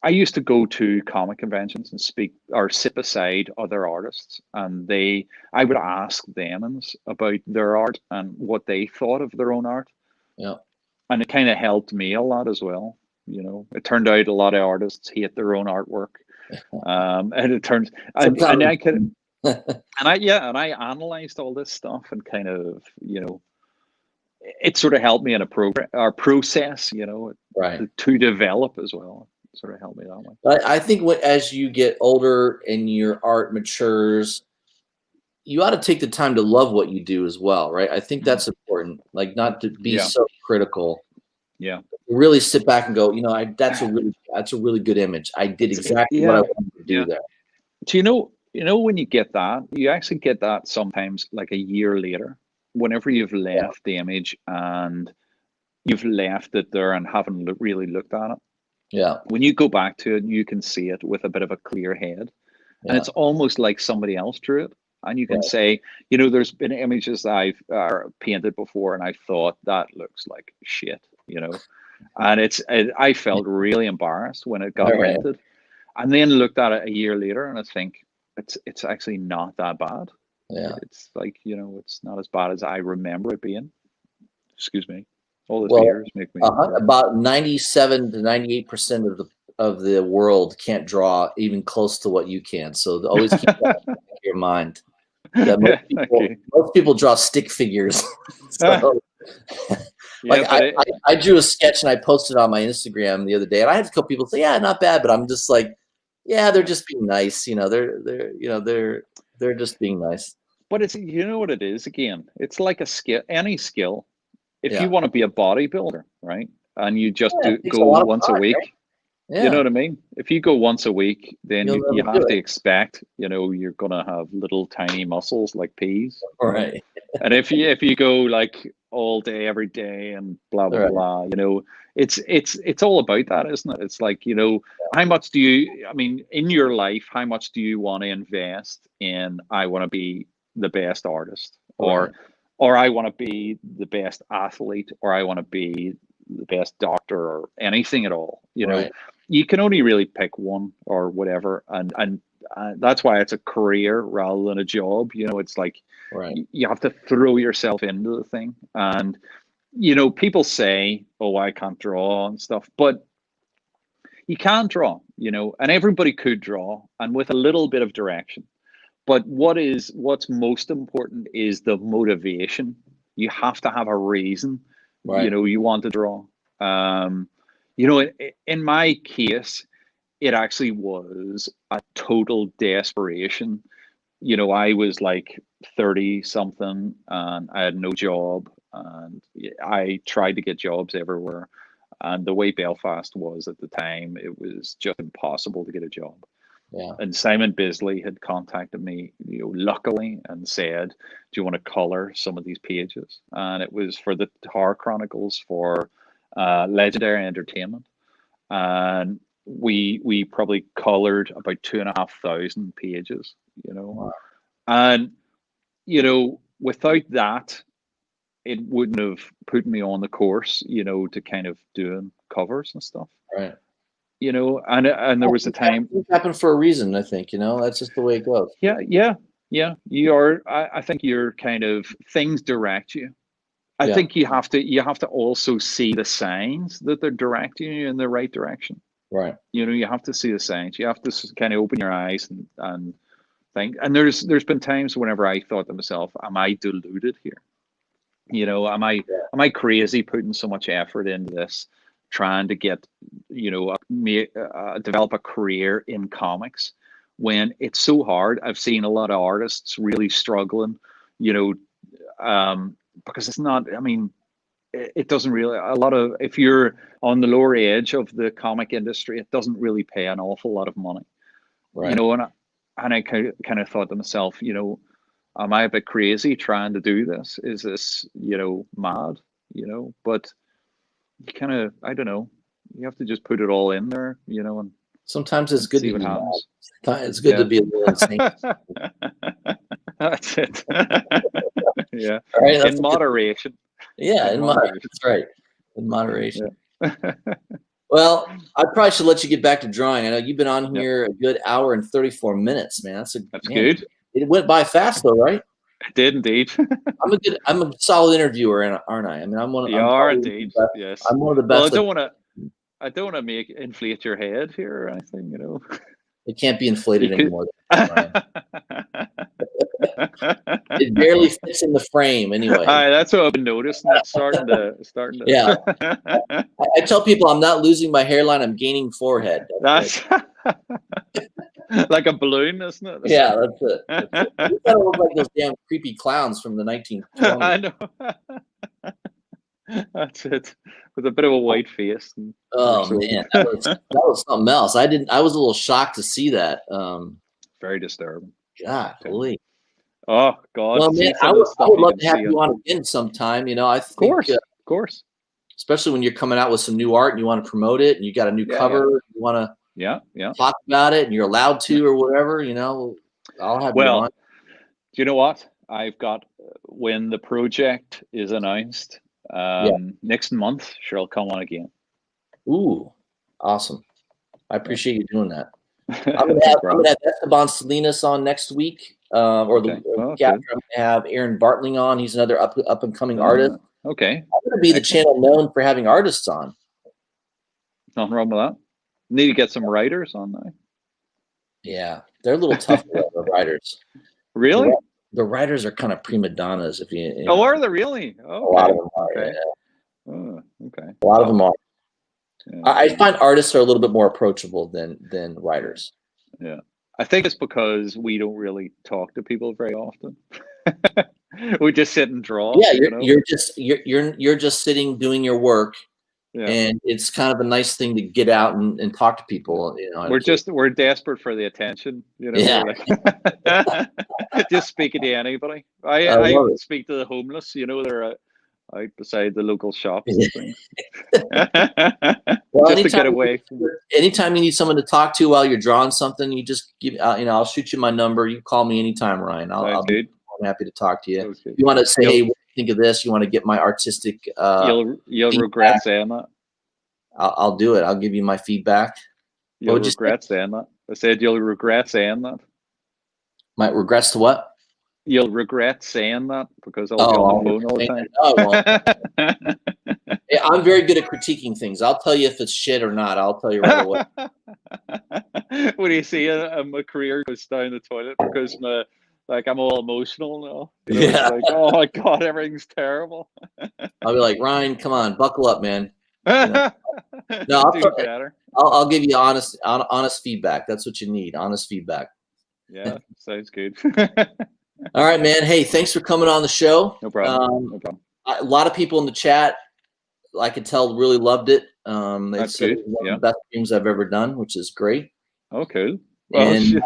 I used to go to comic conventions and speak or sit beside other artists, and I would ask them about their art and what they thought of their own art. Yeah. And it kind of helped me a lot as well. You know, it turned out a lot of artists hate their own artwork. And it turns, and I could, and I analyzed all this stuff and kind of, you know, it sort of helped me in a program or process, you know, to develop as well. It sort of helped me that way. But I think as you get older and your art matures, you ought to take the time to love what you do as well, right? I think that's important. Like, not to be so critical. Yeah. Really sit back and go, you know, that's a really good image. I did exactly what I wanted to do there. Do you know when you get that, you actually get that sometimes like a year later, whenever you've left the image and you've left it there and haven't really looked at it. Yeah. When you go back to it, you can see it with a bit of a clear head. And it's almost like somebody else drew it. And you can say, you know, there's been images that I've painted before and I thought that looks like shit, you know. And I felt really embarrassed when it got printed, and then looked at it a year later, and I think it's actually not that bad. Yeah, it's like, you know, it's not as bad as I remember it being. Excuse me. All the beers make me about 97 to 98% of the world can't draw even close to what you can. So always keep that in your mind. That most people draw stick figures. So, like I drew a sketch and I posted it on my Instagram the other day, and I had a couple people say, "Yeah, not bad," but I'm just like, "Yeah, they're just being nice." You know, they're just being nice. But it's, you know what it is, again, it's like a skill, any skill. If you want to be a bodybuilder, right, and you just go once a week, right? You know what I mean? If you go once a week, then you have to expect, you know, you're gonna have little tiny muscles like peas. Right. And if you go like all day, every day, and blah blah blah, you know, it's all about that, isn't it? It's like, you know, how much do you, I mean, in your life, how much do you want to invest in, I want to be the best artist, or I want to be the best athlete, or I want to be the best doctor, or anything at all, you know. You can only really pick one or whatever, and that's why it's a career rather than a job. You know, it's like you have to throw yourself into the thing. And, you know, people say, oh, I can't draw and stuff, but you can draw, you know, and everybody could draw, and with a little bit of direction. But what's most important is the motivation. You have to have a reason, you know, you want to draw. You know, in my case, it actually was a total desperation. You know, I was like 30 something and I had no job, and I tried to get jobs everywhere. And the way Belfast was at the time, it was just impossible to get a job. Yeah. And Simon Bisley had contacted me, you know, luckily, and said, do you want to color some of these pages? And it was for the Horror Chronicles for Legendary Entertainment. And we probably colored about 2,500 pages, you know. Wow. And, you know, without that, it wouldn't have put me on the course, you know, to kind of doing covers and stuff. Right. You know, and there was a time. It happened for a reason, I think, you know, that's just the way it goes. Yeah. You are, I think you're kind of, things direct you. I think you have to also see the signs that they're directing you in the right direction. Right. You know, you have to see the signs. You have to kind of open your eyes and think. And there's been times whenever I thought to myself, am I deluded here? You know, am I crazy putting so much effort into this, trying to get, you know, develop a career in comics when it's so hard? I've seen a lot of artists really struggling, you know, because it's not, I mean, it doesn't really, if you're on the lower edge of the comic industry, it doesn't really pay an awful lot of money, you know. And I kind of thought to myself, you know, am I a bit crazy trying to do this? Is this, you know, mad, you know? But you kind of, I don't know, you have to just put it all in there, you know, and Sometimes it's good See to what be happens. mad. It's good to be a little insane. That's it. Yeah. All right, that's In moderation. yeah, In moderation. that's right. In moderation. Yeah. Well, I probably should let you get back to drawing. I know you've been on Yep. here a good hour and 34 minutes, man. That's Good. It went by fast though, right? It did indeed. I'm a solid interviewer, aren't I? I mean, You are indeed. Yes. I'm one of the best. Well, I don't want to inflate your head here or anything, you know. It can't be inflated anymore. It It barely fits in the frame anyway. that's what I've been noticing. It's starting to. Yeah. I tell people I'm not losing my hairline, I'm gaining forehead. That's like a balloon, isn't it? Yeah, that's it. You gotta look like those damn creepy clowns from the 1920s. I know. That's it. With a bit of a white face. Oh man, that was something else. I was a little shocked to see that. Very disturbing. God, holy. Oh God. Well, man, I would love to have you on again sometime. You know, I think, of course. Especially when you're coming out with some new art and you want to promote it, and you got a new cover, you want to talk about it, and you're allowed to or whatever. You know, I'll have you on. Do you know what? I've got when the project is announced next month. Sure, I'll come on again. Ooh, awesome! I appreciate you doing that. I'm gonna have Esteban Salinas on next week, or the week after. I'm gonna have Aaron Bartling on. He's another up and coming artist. Okay, I'm gonna be the channel known for having artists on. Nothing wrong with that. Need to get some writers on there. Yeah, they're a little tough the writers. Really? The writers are kind of prima donnas. If you know. Oh, are they really? Okay. A lot of them are. Okay. Yeah. Oh, okay. A lot of them are. Yeah. I find artists are a little bit more approachable than writers. Yeah, I think it's because we don't really talk to people very often. We just sit and draw. Yeah, you're just sitting doing your work, and it's kind of a nice thing to get out and talk to people. You know, we're desperate for the attention. You know, yeah. Just speaking to anybody. I speak to the homeless. You know, they're out beside the local shops and things. Well, just to get away. Anytime you need someone to talk to while you're drawing something, you just give. I'll shoot you my number. You call me anytime, Ryan. I'm happy to talk to you. If you want to say, hey, what do you think of this? You want to get my artistic. You'll regret saying that. I'll do it. I'll give you my feedback. You'll regret saying that. I said you'll regret saying that. My regrets to what? You'll regret saying that because I'll be on the phone all the time. Well, yeah, I'm very good at critiquing things. I'll tell you if it's shit or not. I'll tell you right away. When you see my career goes down the toilet because I'm all emotional now. You know, yeah. Like, oh my God, everything's terrible. I'll be like, Ryan, come on, buckle up, man. No, I'll give you honest feedback. That's what you need. Honest feedback. Yeah, sounds good. All right, man. Hey, thanks for coming on the show. No problem. No problem. A lot of people in the chat, I could tell, really loved it. They said it was one of the best things I've ever done, which is great. Oh, cool. And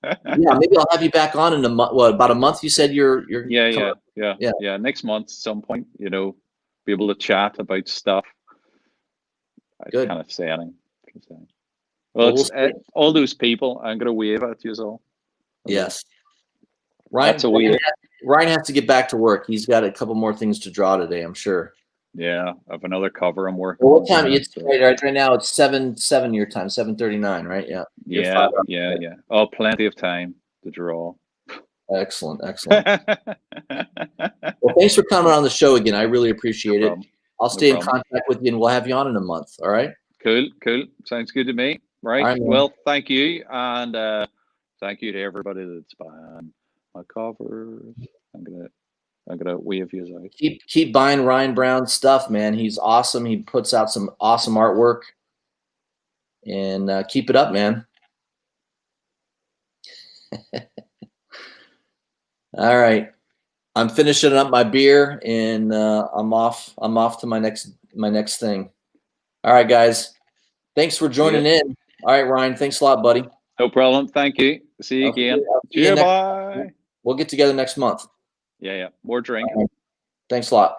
yeah, maybe I'll have you back on in a month. What, about a month? You said you're. Yeah. Next month, some point, you know, be able to chat about stuff. Good. Kind of saying. Well, it's all those people. I'm gonna wave at you all. Yes. Ryan has to get back to work. He's got a couple more things to draw today, I'm sure. Yeah, I have another cover I'm working on. What time? It's right now. It's 7 your time, 7:39, right? Yeah. Yeah. Oh, plenty of time to draw. Excellent. Well, thanks for coming on the show again. I really appreciate it. I'll stay in contact with you, and we'll have you on in a month. All right. Cool. Sounds good to me. Right. Well, thank you, and thank you to everybody that's buying my covers. I'm gonna wave you out. Keep buying Ryan Brown's stuff, man. He's awesome. He puts out some awesome artwork, and keep it up, man. All right, I'm finishing up my beer, and I'm off to my next thing. All right, guys. Thanks for joining in. All right, Ryan. Thanks a lot, buddy. No problem. Thank you. See you again. Bye. We'll get together next month. Yeah. More drinking. Right. Thanks a lot.